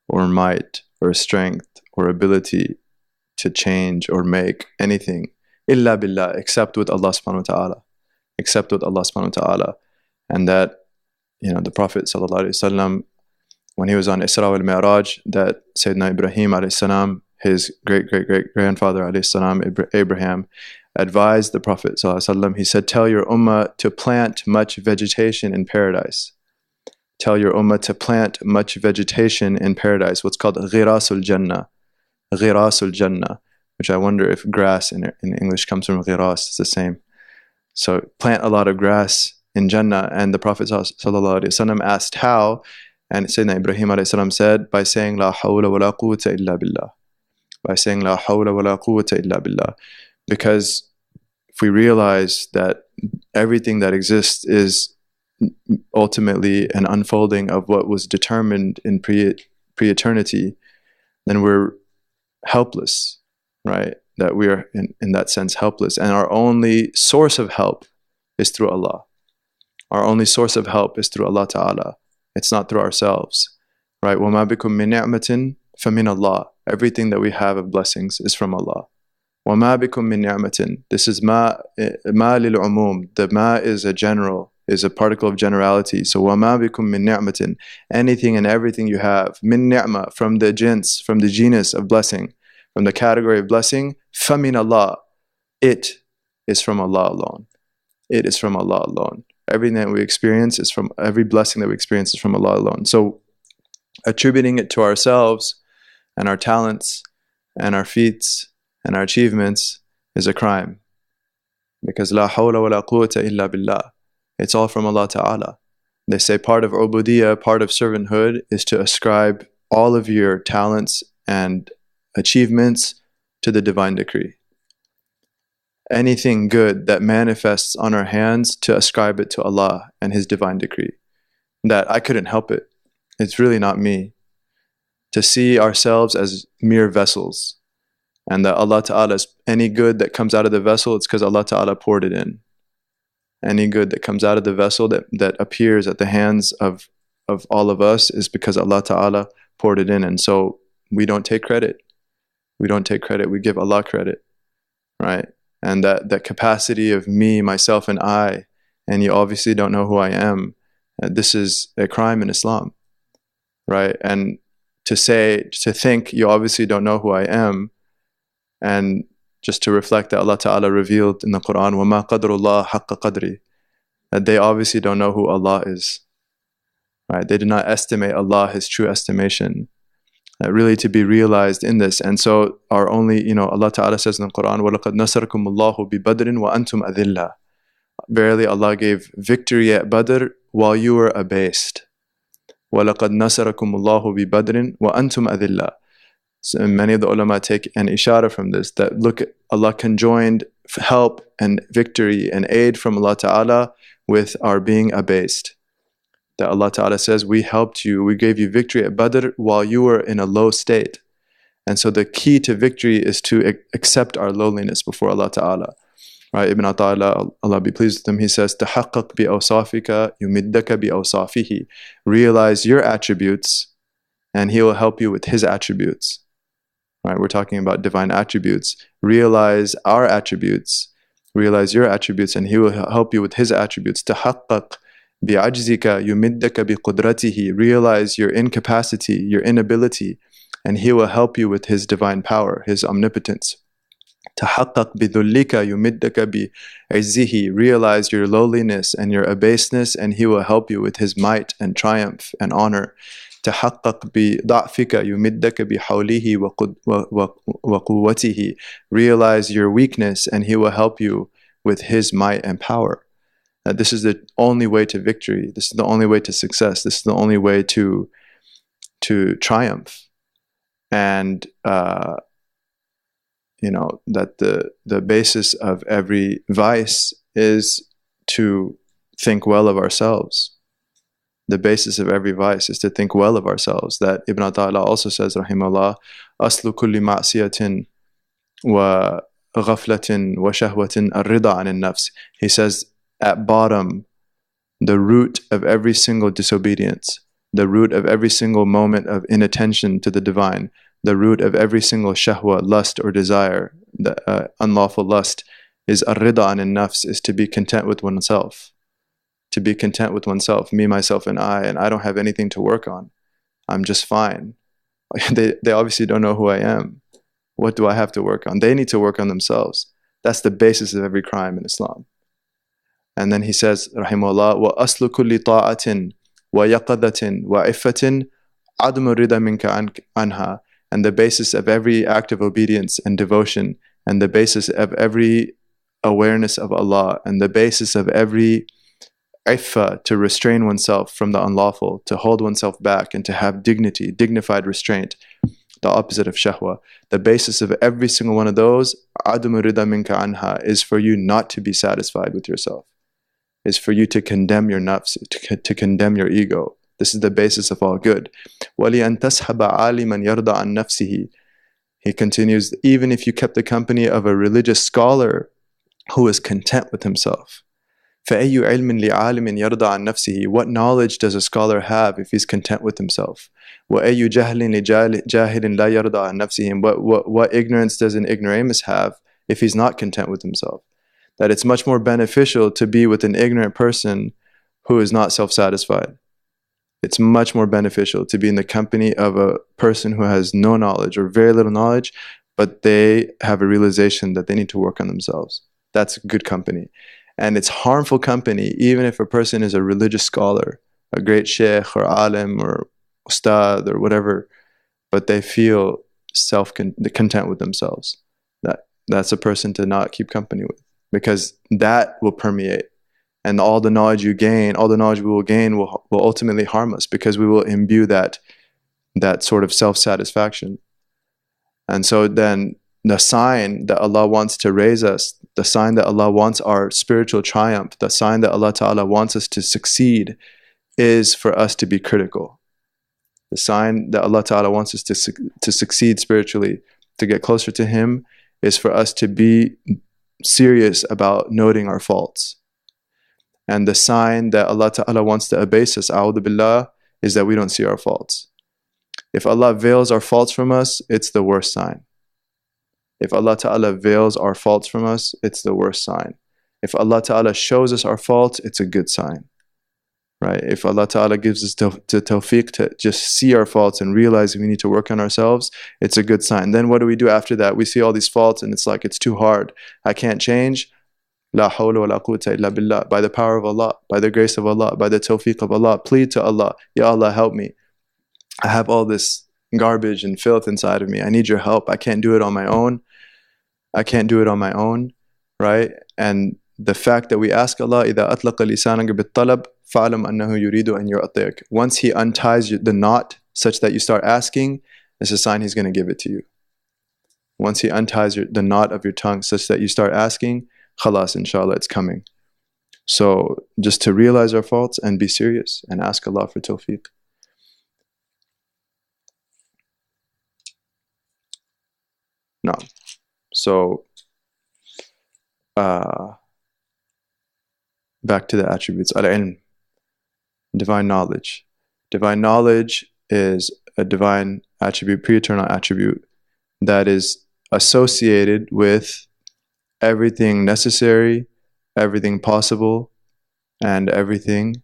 or might or strength or ability to change or make anything illa billah, except with Allah subhanahu wa ta'ala. Except with Allah subhanahu wa ta'ala. And that, the Prophet sallallahu alayhi wasallam, when he was on Isra wal Mi'raj, that Sayyidina Ibrahim alayhi salam, his great-great-great-grandfather alayhi salam, Abraham, advised the Prophet sallallahu alayhi wasallam, he said, tell your ummah to plant much vegetation in paradise. Tell your ummah to plant much vegetation in paradise, what's called ghirasul jannah. Ghirasul jannah, which I wonder if grass in English comes from ghiras, it's the same. So plant a lot of grass in Jannah. And the Prophet sallallahu alaihi wasallam asked how, and Sayyidina Ibrahim alayhi salam said, by saying La hawla wa la quwwata illa billah. By saying La hawla wa la quwwata illa billah. Because if we realize that everything that exists is ultimately an unfolding of what was determined in pre-eternity, then we're helpless, right? That we are in that sense helpless, and our only source of help is through Allah. Our only source of help is through Allah Ta'ala. It's not through ourselves, right? وَمَا بِكُم مِّن نِعْمَةٍ فَمِنَ اللَّهِ. Everything that we have of blessings is from Allah. وَمَا بِكُم مِّن نِعْمَةٍ. This is ma لِلْعُمُوم. The ma is a particle of generality. So وَمَا بِكُم مِّن نِعْمَةٍ. Anything and everything you have, min ni'mah, from the genus of blessing, from the category of blessing, فَمِنَ اللَّهِ. It is from Allah alone. It is from Allah alone. Everything that we experience every blessing that we experience is from Allah alone. So attributing it to ourselves and our talents and our feats and our achievements is a crime. Because la hawla wa la quwwata illa billah. It's all from Allah Ta'ala. They say part of ubudiyya, part of servanthood, is to ascribe all of your talents and achievements to the divine decree. Anything good that manifests on our hands, to ascribe it to Allah and His divine decree. That I couldn't help it. It's really not me. To see ourselves as mere vessels. And that Allah Ta'ala, any good that comes out of the vessel, it's because Allah Ta'ala poured it in. Any good that comes out of the vessel that appears at the hands of all of us is because Allah Ta'ala poured it in. And so we don't take credit. We don't take credit. We give Allah credit. right? And that capacity of me, myself, and I, and you obviously don't know who I am. This is a crime in Islam, right? And to think you obviously don't know who I am, and just to reflect that Allah Ta'ala revealed in the Quran, وَمَا قَدْرُ اللَّهِ حَقَّ قَدْرِ, that they obviously don't know who Allah is, right? They do not estimate Allah His true estimation, really to be realized in this. And so our only, Allah Ta'ala says in the Quran, وَلَقَدْ نَصَرَكُمُ اللَّهُ بِبَدْرٍ وَأَنْتُمْ أَذِلَّةٌ. Verily Allah gave victory at Badr while you were abased. وَلَقَدْ نَصَرَكُمُ اللَّهُ بِبَدْرٍ وَأَنْتُمْ أَذِلَّةٌ. So many of the ulama take an ishara from this, that look, Allah conjoined help and victory and aid from Allah Ta'ala with our being abased. That Allah Ta'ala says, we helped you, we gave you victory at Badr while you were in a low state. And so the key to victory is to accept our lowliness before Allah Ta'ala. Right? Ibn Ata'ala, Allah be pleased with him, he says, تَحَقَّقْ بِأَوْصَافِكَ يُمِدَّكَ بِأَوْصَافِهِ. Realize your attributes, and He will help you with His attributes. Right? We're talking about divine attributes. Realize our attributes, realize your attributes, and He will help you with His attributes. تَحَقَّقْ بِعَجْزِكَ يُمِدَّكَ بِقُدْرَتِهِ. Realize your incapacity, your inability, and He will help you with His divine power, His omnipotence. تَحَقَّقْ بِذُلِّكَ يُمِدَّكَ بِعِزِّهِ. Realize your lowliness and your abaseness, and He will help you with His might and triumph and honor. تحقق بضعفك يمدك بحوله وقوته. Realize your weakness, and He will help you with His might and power. This is the only way to victory. This is the only way to success. This is the only way to triumph. And that the basis of every vice is to think well of ourselves. The basis of every vice is to think well of ourselves. That Ibn Ata'ala also says, rahimahullah, أصل كل معصية وغفلة وشهوة الرضا عن النفس. He says, at bottom, the root of every single disobedience, the root of every single moment of inattention to the divine, the root of every single shahwa, lust or desire, the unlawful lust, is ar-rida an nafs, is to be content with oneself. To be content with oneself, me, myself, and I don't have anything to work on. I'm just fine. They obviously don't know who I am. What do I have to work on? They need to work on themselves. That's the basis of every crime in Islam. And then he says, rahimahullah, وَأَصْلُ كُلِّ طَاعَةٍ وَيَقَظَةٍ وَعِفَّةٍ عَدْمُ الرِّضَى مِنْكَ عَنْهَا. And the basis of every act of obedience and devotion, and the basis of every awareness of Allah, and the basis of every iffa, to restrain oneself from the unlawful, to hold oneself back, and to have dignity, dignified restraint, the opposite of shahwa. The basis of every single one of those, عَدْمُ الرِّضَى مِنْكَ عَنْهَا, is for you not to be satisfied with yourself, is for you to condemn your nafs, to condemn your ego. This is the basis of all good. وَلِأَن تَسْحَبَ عَالِمًا يَرْضَى عَن نَفْسِهِ. He continues, even if you kept the company of a religious scholar who is content with himself. فَأَيُّ عِلْمٍ لِعَالِمٍ يَرْضَى عَن نَفْسِهِ. What knowledge does a scholar have if he's content with himself? وَأَيُّ جَهْلٍ لِجَاهِلٍ لَا يَرْضَى عَن نَفْسِهِ. What ignorance does an ignoramus have if he's not content with himself? That it's much more beneficial to be with an ignorant person who is not self-satisfied. It's much more beneficial to be in the company of a person who has no knowledge or very little knowledge, but they have a realization that they need to work on themselves. That's good company. And it's harmful company even if a person is a religious scholar, a great sheikh or alim or ustad or whatever, but they feel content with themselves. That's a person to not keep company with, because that will permeate. And all the knowledge you gain, all the knowledge we will gain will ultimately harm us, because we will imbue that sort of self-satisfaction. And so then the sign that Allah wants to raise us, the sign that Allah wants our spiritual triumph, the sign that Allah Ta'ala wants us to succeed, is for us to be critical. The sign that Allah Ta'ala wants us to succeed spiritually, to get closer to Him, is for us to be serious about noting our faults. And the sign that Allah Ta'ala wants to abase us, a'udhu billah, is that we don't see our faults. If Allah veils our faults from us, it's the worst sign. If Allah Ta'ala veils our faults from us, it's the worst sign. If Allah Ta'ala shows us our faults, it's a good sign. Right? If Allah Ta'ala gives us the tawfiq to just see our faults and realize we need to work on ourselves, it's a good sign. Then what do we do after that? We see all these faults and it's like, it's too hard. I can't change. La hawla wa la quwwata illa billah. By the power of Allah, by the grace of Allah, by the tawfiq of Allah, plead to Allah. Ya Allah, help me. I have all this garbage and filth inside of me. I need your help. I can't do it on my own. I can't do it on my own. Right? And the fact that we ask Allah, إِذَا أَطْلَقَ لِسَانَكَ بِالطَّلَبِ فَعْلَمْ أَنَّهُ يُرِيدُ أَنْ يُعْطِيكَ. Once He unties the knot such that you start asking, it's a sign He's going to give it to you. Once He unties the knot of your tongue such that you start asking, khalas, inshallah, it's coming. So just to realize our faults and be serious and ask Allah for tawfiq. No. So, back to the attributes. Al-ilm, divine knowledge. Divine knowledge is a divine attribute, pre-eternal attribute that is associated with everything necessary, everything possible, and everything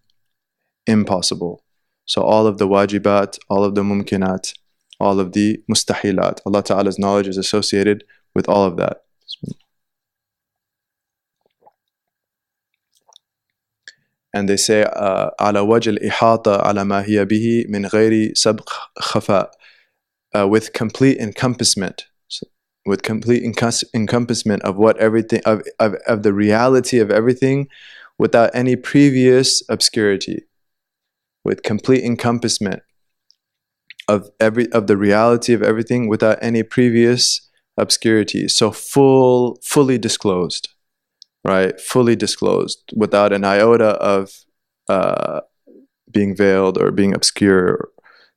impossible. So all of the wajibat, all of the mumkinat, all of the mustahilat. Allah Ta'ala's knowledge is associated with all of that. And they say, على وجه الإحاطة على ما هي به من غير سبق خفاء, with complete encompassment, with complete encompassment of what everything of the reality of everything, without any previous obscurity, with complete encompassment of the reality of everything without any previous obscurity. So fully disclosed. Right, fully disclosed, without an iota of being veiled or being obscure.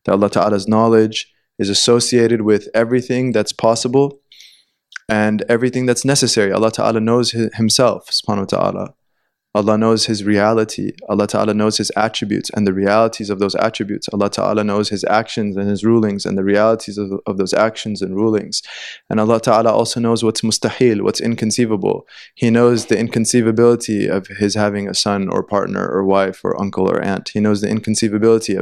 That Allah Ta'ala's knowledge is associated with everything that's possible and everything that's necessary. Allah Ta'ala knows Himself, subhanahu wa ta'ala. Allah knows His reality. Allah Ta'ala knows His attributes and the realities of those attributes. Allah Ta'ala knows His actions and His rulings and the realities of those actions and rulings. And Allah Ta'ala also knows what's mustahil, what's inconceivable. He knows the inconceivability of His having a son or partner or wife or uncle or aunt. He knows the inconceivability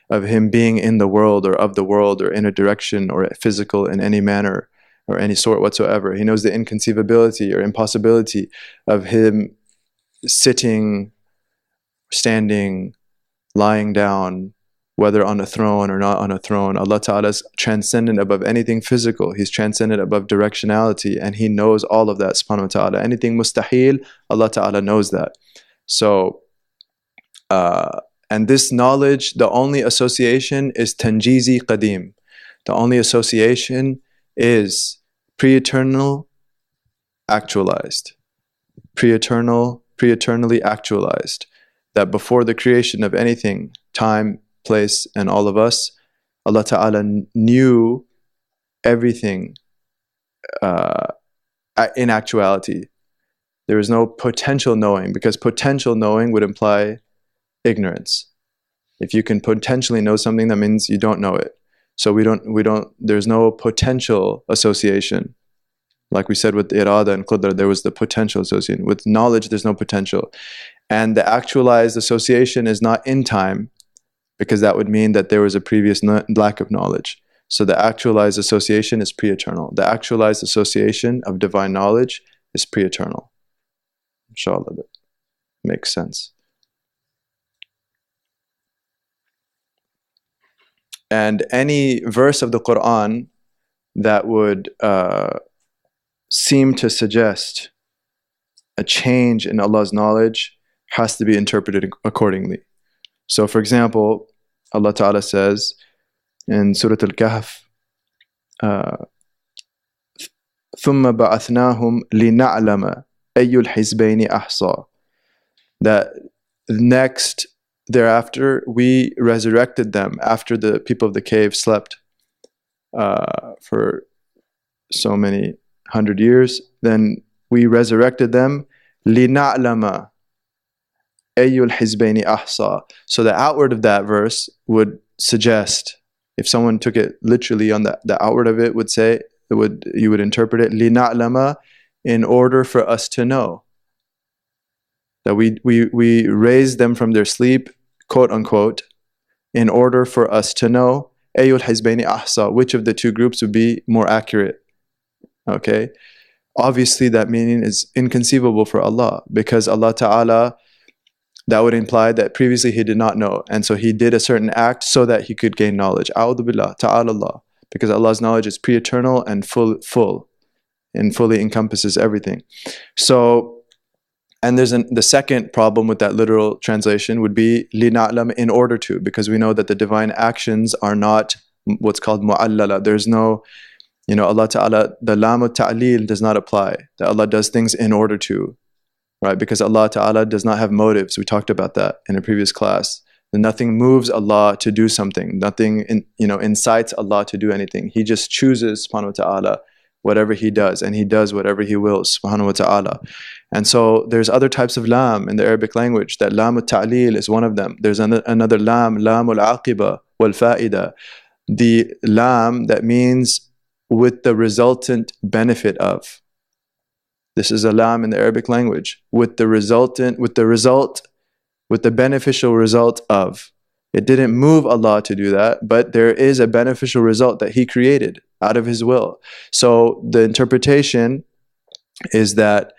of Him being in the world or in a direction or physical in any manner or any sort whatsoever. He knows the inconceivability or impossibility of Him sitting, standing, lying down, whether on a throne or not on a throne. Allah Ta'ala is transcendent above anything physical. He's transcendent above directionality, and He knows all of that, subhanahu wa ta'ala. Anything mustahil, Allah Ta'ala knows that. So, and this knowledge, the only association is tanjizi qadim. The only association is pre-eternal, actualized. Pre-eternally actualized, that before the creation of anything, time, place, and all of us, Allah Ta'ala knew everything in actuality. There is no potential knowing, because potential knowing would imply ignorance. If you can potentially know something, that means you don't know it. So there's no potential association. Like we said with irada and qadr, there was the potential association. With knowledge, there's no potential. And the actualized association is not in time, because that would mean that there was a previous lack of knowledge. So the actualized association is pre-eternal. The actualized association of divine knowledge is pre-eternal. Inshallah, that makes sense. And any verse of the Quran that would seem to suggest a change in Allah's knowledge has to be interpreted accordingly. So for example, Allah Ta'ala says in Surah Al-Kahf, ثُمَّ بَعَثْنَاهُمْ لِنَعْلَمَ أَيُّ الْحِزْبَيْنِ أَحْصَى, that next thereafter we resurrected them after the people of the cave slept for so many 100 years. Then we resurrected them لِنَعْلَمَ أَيُّ الْحِزْبَيْنِ أَحْصَى. So the outward of that verse would suggest, if someone took it literally on the outward of it, would say you would interpret it لِنَعْلَمَ, in order for us to know. That we raise them from their sleep, quote unquote, in order for us to know أَيُّ الْحِزْبَيْنِ أَحْصَى, which of the two groups would be more accurate. Okay? Obviously that meaning is inconceivable for Allah, because Allah Ta'ala, that would imply that previously He did not know, and so He did a certain act so that He could gain knowledge. A'udhu billah, Ta'ala Allah, because Allah's knowledge is pre-eternal and full and fully encompasses everything. So, and there's the second problem with that literal translation would be لِنَعْلَمَ, in order to, because we know that the divine actions are not what's called mu'allala. There's no, Allah Ta'ala, the lam ta'lil does not apply, that Allah does things in order to, right? Because Allah Ta'ala does not have motives. We talked about that in a previous class. Nothing moves Allah to do something. Nothing incites Allah to do anything. He just chooses, subhanahu wa ta'ala, whatever He does, and He does whatever He wills, subhanahu wa ta'ala. And so there's other types of lam in the Arabic language. That lam al-ta'lil is one of them. There's another lam al-aqiba wal-fa'ida. The lam that means with the resultant benefit of. This is a lam in the Arabic language. With the beneficial result of. It didn't move Allah to do that, but there is a beneficial result that He created out of His will. So the interpretation is that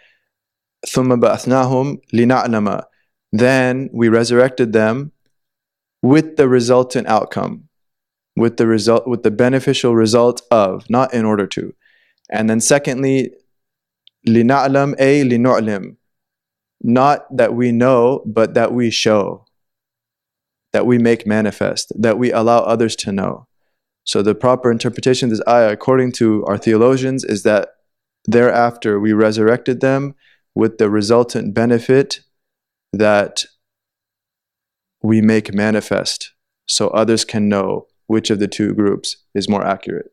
ثُمَّ بَأَثْنَاهُمْ لِنَعْلَمَ, then we resurrected them with the resultant outcome, with the beneficial result of, not in order to. And then secondly, لِنَعْلَمْ أي لِنُعْلِمْ, not that we know, but that we show, that we make manifest, that we allow others to know. So the proper interpretation of this ayah, according to our theologians, is that thereafter we resurrected them with the resultant benefit that we make manifest, so others can know which of the two groups is more accurate.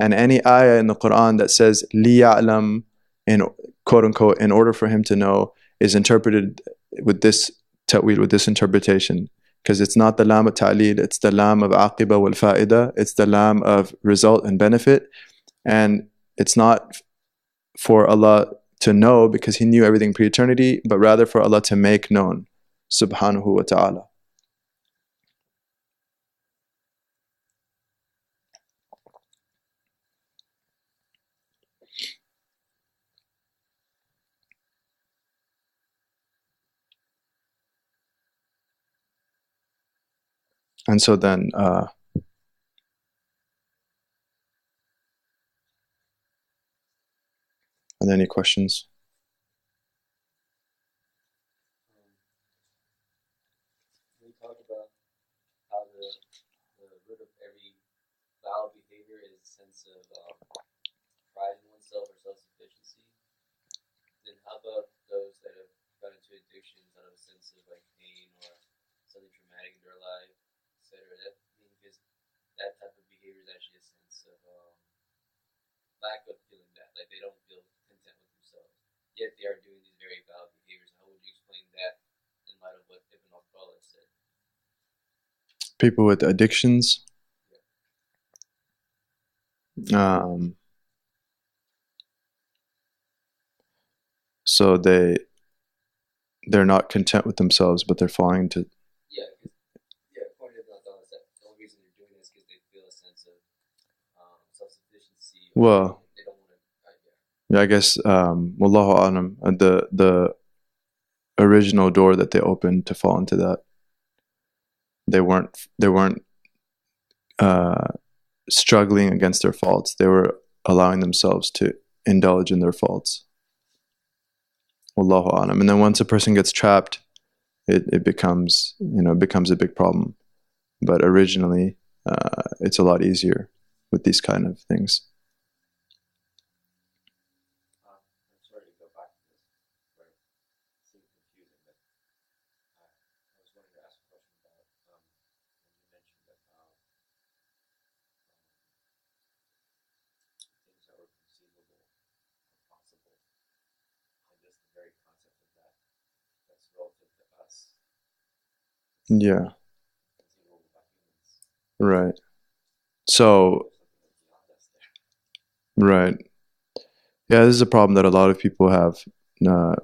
And any ayah in the Quran that says لِيَعْلَمْ, in quote unquote, in order for him to know, is interpreted with this ta'wil, with this interpretation, because it's not the lam of ta'lil, it's the lam of aqiba wal fa'ida, it's the lam of result and benefit, and it's not for Allah to know because He knew everything pre-eternity, but rather for Allah to make known, subhanahu wa ta'ala. And so then, are there any questions? We talked about how the root of every foul behavior is a sense of pride in oneself or self-sufficiency. Then how about those that have gone into addictions out of a sense of like pain or something traumatic in their life, etc.? Because that type of behavior is actually a sense of lack of feeling that, like they don't feel content with themselves, yet they are doing these very foul behaviors. How would you explain that in light of what Ibn al-Qadah said? People with addictions, so they're not content with themselves, but they're falling into. According to Ibn al-Qadah, that the only reason they're doing this is because they feel a sense of self-sufficiency. Well, they don't want to. I guess, wallahu alam, the original door that they opened to fall into that, they weren't struggling against their faults. They were allowing themselves to indulge in their faults. Wallahu alam. And then once a person gets trapped, it becomes a big problem. But originally, it's a lot easier with these kind of things. I'm sorry to go back to this, but it seems confusing. But I was wanting to ask a question about when you mentioned that things that were conceivable or possible. And just the very concept of that's relative to us. Yeah. Conceivable by humans. Right. So, Right. Yeah, this is a problem that a lot of people have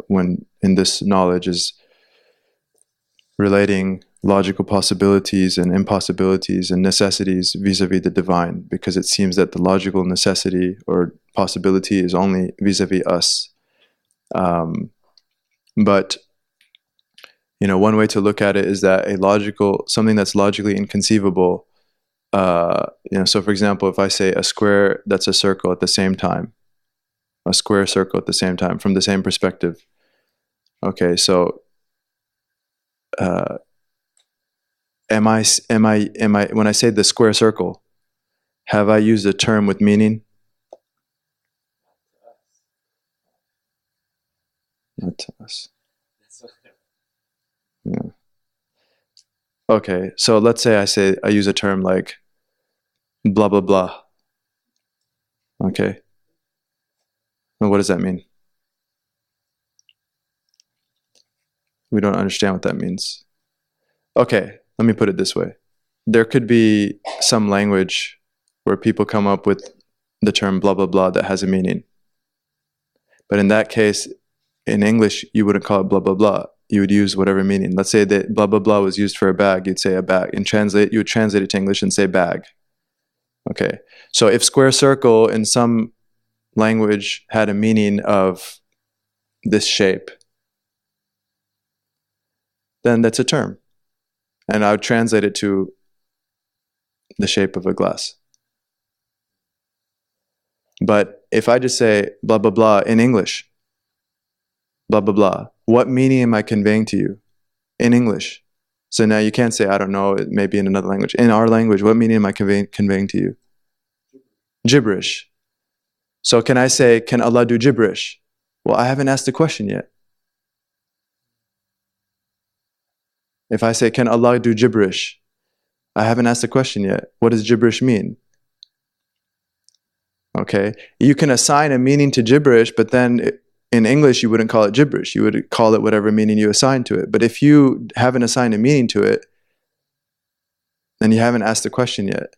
when in this knowledge is relating logical possibilities and impossibilities and necessities vis-a-vis the divine, because it seems that the logical necessity or possibility is only vis-a-vis us. But one way to look at it is that something that's logically inconceivable. So for example, if I say a square that's a circle at the same time, a square circle at the same time from the same perspective. Okay, so am I when I say the square circle, have I used a term with meaning? Not to us. Yeah. Okay, so let's say I use a term like blah blah blah. Okay, well, what does that mean? We don't understand what that means. Okay, let me put it this way. There could be some language where people come up with the term blah blah blah that has a meaning. But in that case, in English, you wouldn't call it blah blah blah. You would use whatever meaning. Let's say that blah blah blah was used for a bag, you'd say a bag. You would translate it to English and say bag. Okay. So if square circle in some language had a meaning of this shape, then that's a term. And I would translate it to the shape of a glass. But if I just say blah, blah, blah in English, blah, blah, blah, what meaning am I conveying to you in English? So now you can't say, I don't know, it may be in another language. In our language, what meaning am I conveying to you? Gibberish. So can I say, can Allah do gibberish? Well, I haven't asked the question yet. If I say, can Allah do gibberish? I haven't asked the question yet. What does gibberish mean? Okay. You can assign a meaning to gibberish, but then in English, you wouldn't call it gibberish. You would call it whatever meaning you assign to it. But if you haven't assigned a meaning to it, then you haven't asked the question yet.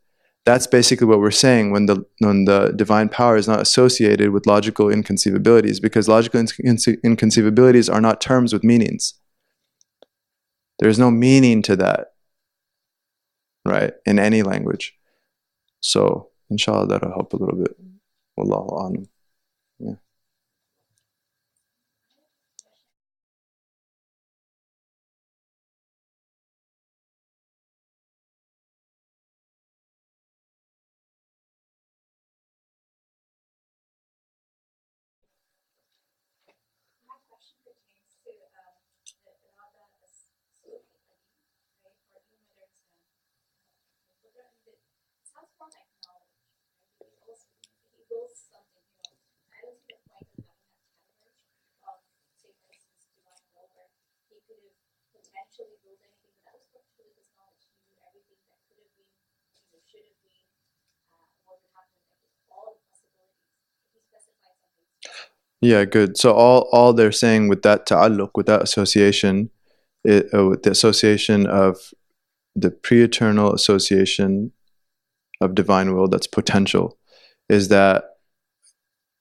That's basically what we're saying when the divine power is not associated with logical inconceivabilities, because logical inconceivabilities are not terms with meanings. There's no meaning to that, right, in any language. So, inshallah, that'll help a little bit. Wallahu a'lam. Yeah. My question pertains to the irada as soluhi, right? Or even whether it's whether it sounds more like knowledge, right? Because also he wills something, I don't see the point of having that category of, say, for instance, divine will, where he could have potentially willed anything, but that was partially his knowledge. He knew everything that could have been, should have been, what would happen, all the possibilities. If he specified something specific. Yeah, good. So all they're saying with that ta'alluq, with that association, with the association of the pre-eternal association of divine will that's potential, is that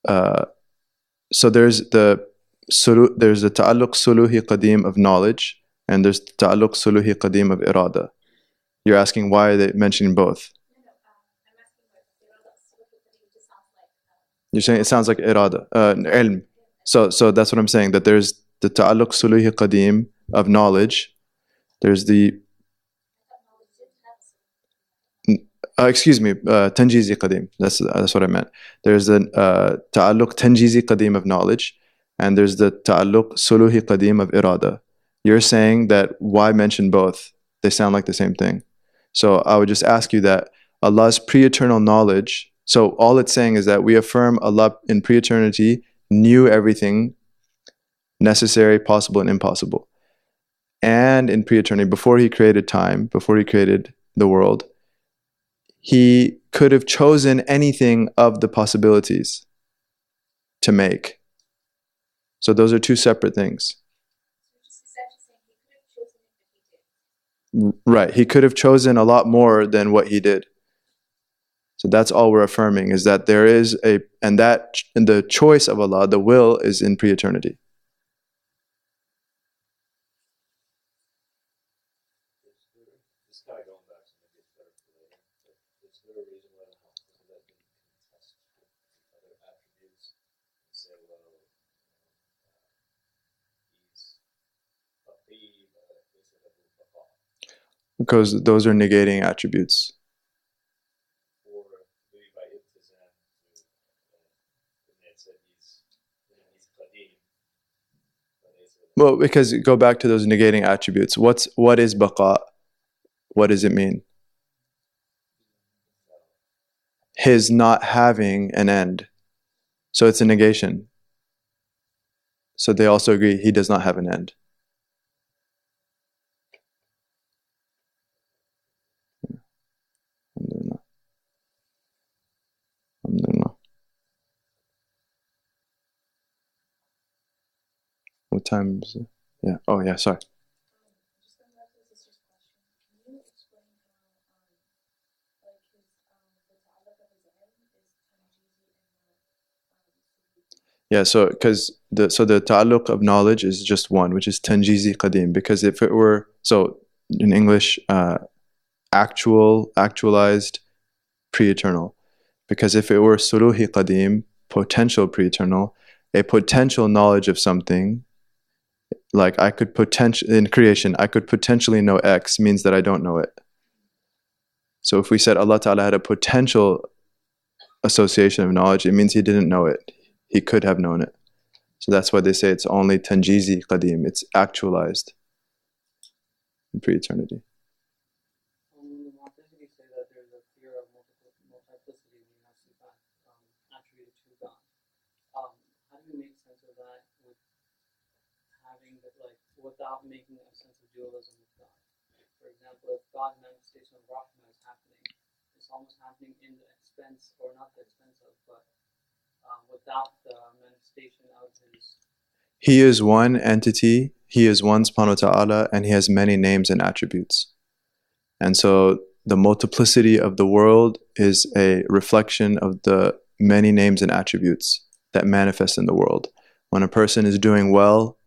so there's the ta'alluq suluhi qadim of knowledge, and there's ta'alluq suluhi qadim of irada. You're asking why are they mentioning both? I'm asking what irada as-suluhi qadim just sounds like. You're saying it sounds like irada, ilm. So that's what I'm saying, that there's the ta'alluq suluhi qadim of knowledge. There's the excuse me, tanjizi qadim. That's what I meant. There's the ta'alluq tanjizi qadim of knowledge, and there's the ta'alluq suluhi qadim of irada. You're saying that why mention both? They sound like the same thing. So I would just ask you that Allah's pre-eternal knowledge. So all it's saying is that we affirm Allah in pre-eternity knew everything necessary, possible, and impossible. And in pre-eternity, before He created time, before He created the world, He could have chosen anything of the possibilities to make. So those are two separate things. Right. He could have chosen a lot more than what He did. So that's all we're affirming, is that there is and the choice of Allah, the will, is in pre-eternity. This kind of going back to maybe it's better for later, but there's no reason why the hospital that didn't contest with other attributes and say, well, he's a thief, they said that he's a fall. Because those are negating attributes. Or maybe by Ibtizam, when they said he's qadim, but they said Well, because go back to those negating attributes. What is baqa? What does it mean? His not having an end. So it's a negation. So they also agree he does not have an end. Alhamdulillah. Alhamdulillah. What time is it? Yeah. Oh, yeah. Sorry. Just going back to the sister's question, can you explain how, like his, the ta'alluq of his end is tanjizi and Yeah. So because the ta'alluq of knowledge is just one, which is tanjizi qadim. Because if it were, so in English, actualized, pre-eternal. Because if it were suruhi qadim, potential pre-eternal, a potential knowledge of something, like I could in creation, I could potentially know X, means that I don't know it. So if we said Allah Ta'ala had a potential association of knowledge, it means he didn't know it. He could have known it. So that's why they say it's only tanjizi qadim, it's actualized in pre-eternity. When the Mu'tazili say that there's a fear of multiplicity when you have sifat attributed to God, how do you make sense of that with having that, like, without making a sense of dualism with God? For example, if God's manifestation of Rahman is happening, it's almost happening in the expense, or not the expense of, but without the manifestation of his. He is one entity, he is one subhanahu wa ta'ala, and he has many names and attributes. And so the multiplicity of the world is a reflection of the many names and attributes that manifest in the world. When a person is doing well,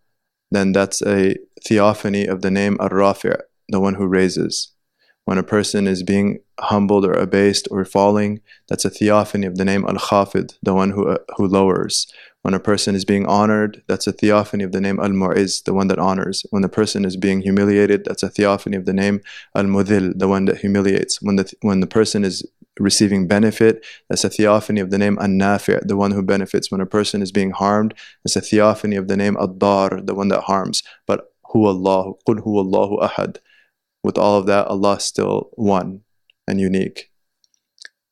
then that's a theophany of the name Ar-Rafi', the one who raises. When a person is being humbled or abased or falling, that's a theophany of the name Al-Khafid, the one who lowers. When a person is being honored, that's a theophany of the name Al-Mu'izz, the one that honors. When the person is being humiliated, that's a theophany of the name Al-Mudhil, the one that humiliates. When the person is receiving benefit, that's a theophany of the name An-Nafi', the one who benefits. When a person is being harmed, it's a theophany of the name Ad-Dar, the one that harms. But Huwallahu, Qul Huwallahu Ahad. With all of that, Allah is still one and unique.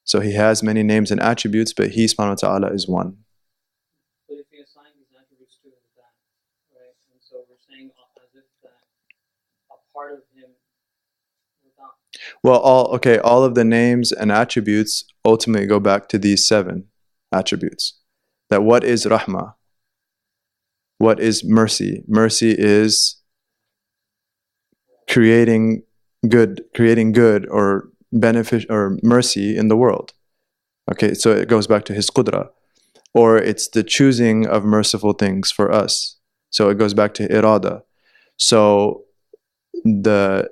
So he has many names and attributes, but he subhanahu wa ta'ala is one. But if you assign these attributes to his that, right? And so we're saying as if that a part of him without. Well, all of the names and attributes ultimately go back to these 7 attributes. That what is rahmah? What is mercy? Mercy is creating good or benefit or mercy in the world. Okay, so it goes back to his qudra. Or it's the choosing of merciful things for us. So it goes back to irada. So the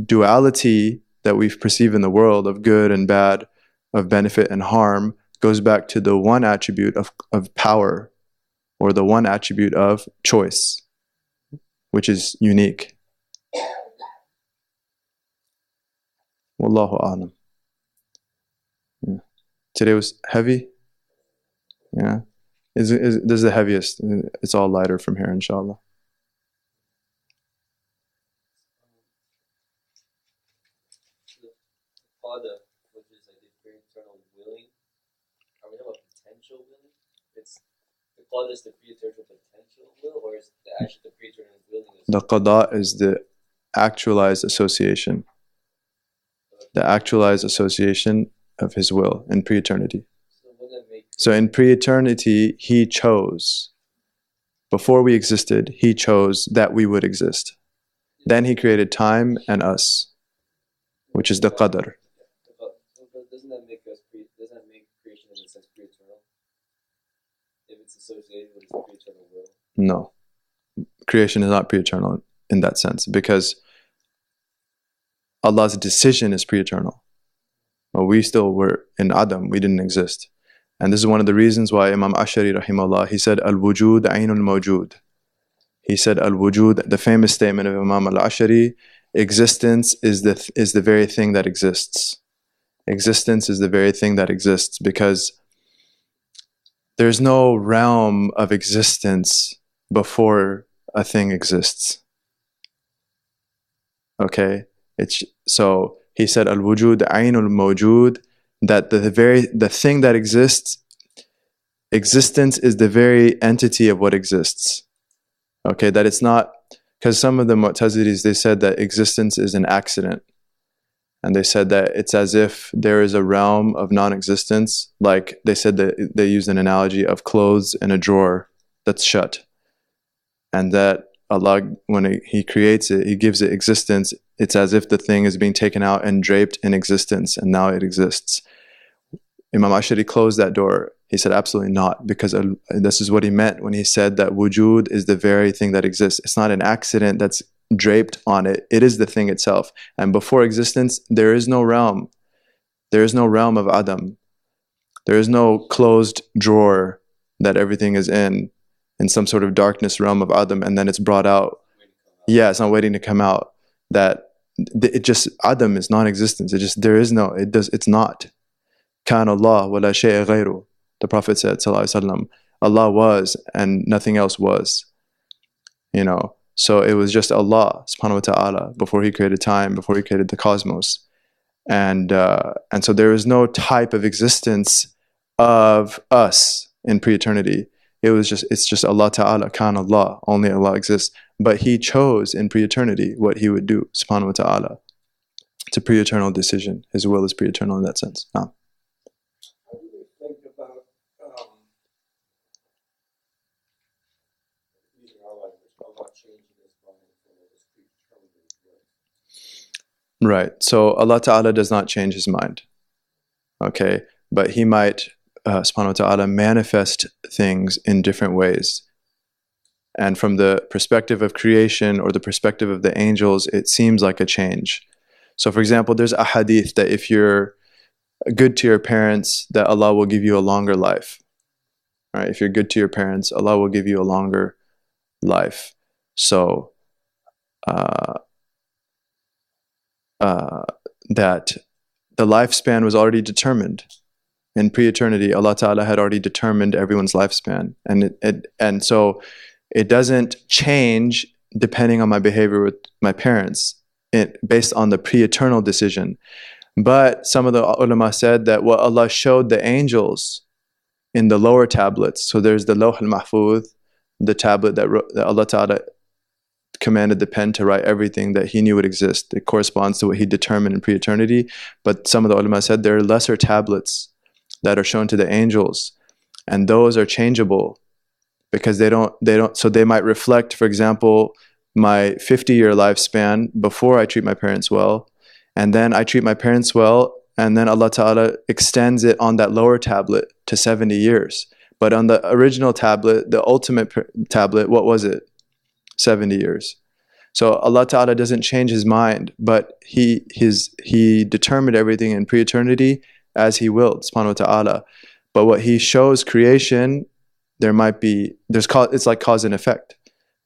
duality that we perceive in the world of good and bad, of benefit and harm, goes back to the one attribute of power, or the one attribute of choice, which is unique. Wallahu a'lam. Yeah. Today was heavy. Yeah. This is the heaviest. It's all lighter from here, inshallah. The qadaa, which is like the pre-eternal willing. Are we talking about potential willing? It's the qadaa is the pre-eternal potential will, or is actually the pre-eternal willing? The qadaa is the actualized association. The actualized association of his will in pre-eternity. So in pre-eternity, he chose. Before we existed, he chose that we would exist. Then he created time and us, which is the qadr. The doesn't that make creation in a sense pre-eternal? If it's associated with its pre-eternal will. No. Creation is not pre-eternal in that sense, because Allah's decision is pre-eternal. Well, we still were in Adam, we didn't exist. And this is one of the reasons why Imam Ash'ari rahimahullah, he said, Al-wujud aynul mawjud. He said, Al-wujud, the famous statement of Imam al-Ash'ari, existence is the very thing that exists. Existence is the very thing that exists, because there's no realm of existence before a thing exists. Okay? So he said, Al-wujud aynul mawjud, that the thing that exists, existence is the very entity of what exists. Okay, that it's not, because some of the Mu'tazilis, they said that existence is an accident. And they said that it's as if there is a realm of non-existence. Like they said that they used an analogy of clothes in a drawer that's shut. And that Allah, when He creates it, He gives it existence. It's as if the thing is being taken out and draped in existence, and now it exists. Imam Ash'ari closed that door. He said, absolutely not, because this is what he meant when he said that wujud is the very thing that exists. It's not an accident that's draped on it. It is the thing itself. And before existence, there is no realm. There is no realm of Adam. There is no closed drawer that everything is in some sort of darkness realm of Adam, and then it's brought out. Yeah, it's not waiting to come out. Adam is non-existence. It's not. Kana Allah wa la shay'a ghayru. The Prophet said, Sallallahu Alaihi Wasallam, Allah was and nothing else was. So it was just Allah subhanahu wa ta'ala before He created time, before He created the cosmos. And so there is no type of existence of us in pre-eternity. It's just Allah ta'ala, Kan Allah, only Allah exists. But He chose in pre-eternity what He would do, subhanahu wa ta'ala. It's a pre-eternal decision. His will is pre-eternal in that sense. How do we think about, using our language, Allah changing His mind from what was predetermined was? Right. So Allah ta'ala does not change His mind. Okay. But He might, subhanahu wa ta'ala, manifest things in different ways. And from the perspective of creation or the perspective of the angels, it seems like a change. So for example, there's a hadith that if you're good to your parents, that Allah will give you a longer life. Right? If you're good to your parents, Allah will give you a longer life. So that the lifespan was already determined. In pre-eternity, Allah Ta'ala had already determined everyone's lifespan. And so it doesn't change depending on my behavior with my parents, based on the pre-eternal decision. But some of the ulama said that what Allah showed the angels in the lower tablets, so there's the Lawh al-Mahfuz, the tablet that Allah Ta'ala commanded the pen to write everything that He knew would exist. It corresponds to what He determined in pre-eternity. But some of the ulama said there are lesser tablets that are shown to the angels, and those are changeable because they don't, so they might reflect, for example, my 50-year lifespan before I treat my parents well, and then I treat my parents well, and then Allah Ta'ala extends it on that lower tablet to 70 years. But on the original tablet, the ultimate tablet, what was it? 70 years. So Allah Ta'ala doesn't change His mind, but He determined everything in pre-eternity as He willed, subhanahu wa ta'ala. But what He shows creation, it's like cause and effect,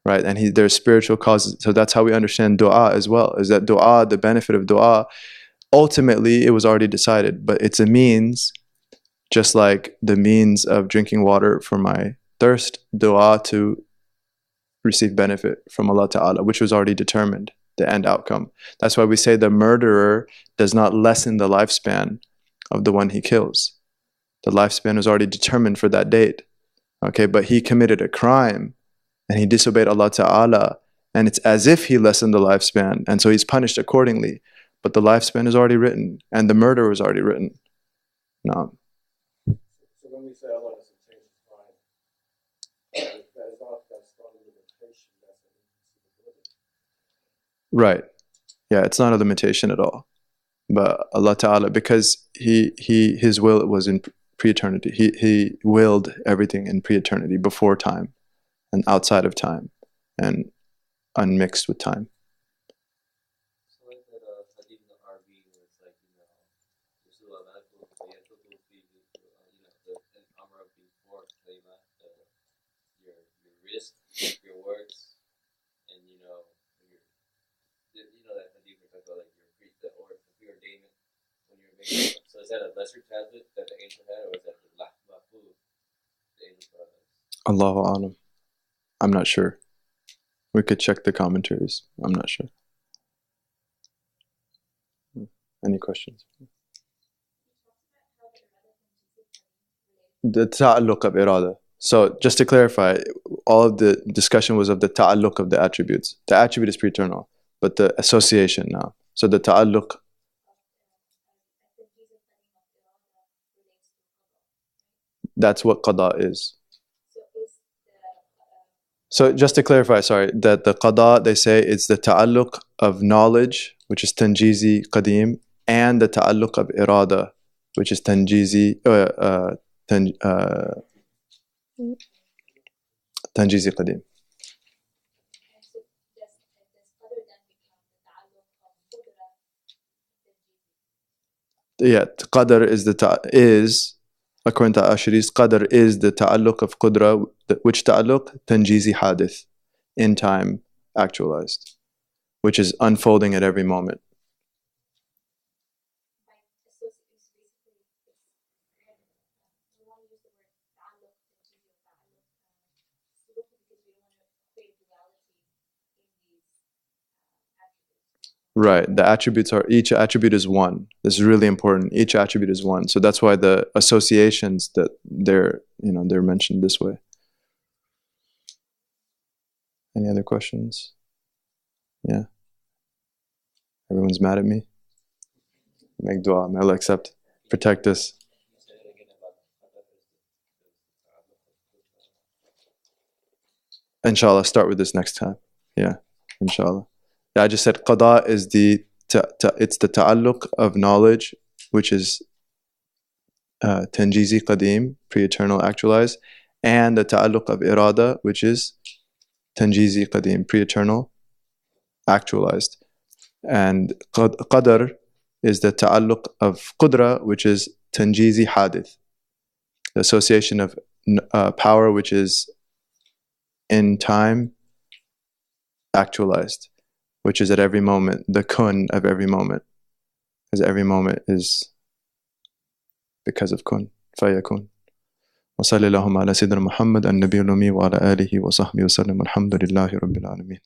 right? And there's spiritual causes. So that's how we understand dua as well, is that dua, the benefit of dua, ultimately it was already decided, but it's a means, just like the means of drinking water for my thirst, dua to receive benefit from Allah Ta'ala, which was already determined, the end outcome. That's why we say the murderer does not lessen the lifespan of the one he kills. The lifespan is already determined for that date. Okay, but he committed a crime and he disobeyed Allah Ta'ala, and it's as if he lessened the lifespan, and so he's punished accordingly. But the lifespan is already written, and the murder was already written. No. So when we say Allah doesn't change His mind, that's not a limitation, that's an inconceivability. Right. Yeah, it's not a limitation at all. but Allah Ta'ala, because his will was in pre-eternity. He willed everything in pre-eternity, before time and outside of time and unmixed with time. So like that hadith in the RB where it's like, Rasulullah Alaikum, the Amr before kalima, your risk, your words, and that hadith we talked about, like the preordainment when you're making. So is that a lesser tablet that the angel had, or is that the mahfuz the angel brought us? Allahu Alam. I'm not sure. We could check the commentaries. I'm not sure. Any questions? The ta'alluq of irada. So just to clarify, all of the discussion was of the ta'alluq of the attributes. The attribute is pre-eternal, but the association now. So the ta'alluq, that's what qadaa is. So just to clarify, sorry, that the qadaa, they say, it's the ta'alluq of knowledge, which is tanjizi qadim, and the ta'alluq of irada, which is tanjizi qadim. Yeah, qadr is according to Ashari's, qadr is the ta'alluq of qudra, which ta'alluq? Tanjizi hadith, in time, actualized, which is unfolding at every moment. Right, the attributes are, each attribute is one. This is really important. Each attribute is one. So that's why the associations that they're mentioned this way. Any other questions? Yeah. Everyone's mad at me? Make dua. May Allah accept. Protect us. Inshallah, start with this next time. Yeah, inshallah. I just said qadaa is it's the ta'alluq of knowledge, which is tanjizi qadim, pre-eternal actualized, and the ta'alluq of irada, which is tanjizi qadim, pre-eternal actualized. And qadr is the ta'alluq of qudra, which is tanjizi hadith, the association of power, which is in time actualized, which is at every moment, the kun of every moment, because every moment is because of kun, fayakun. وصلى اللهم على سيدنا محمد النبي الأمي وعلى آله وصحبه وسلم الحمد لله رب العالمين.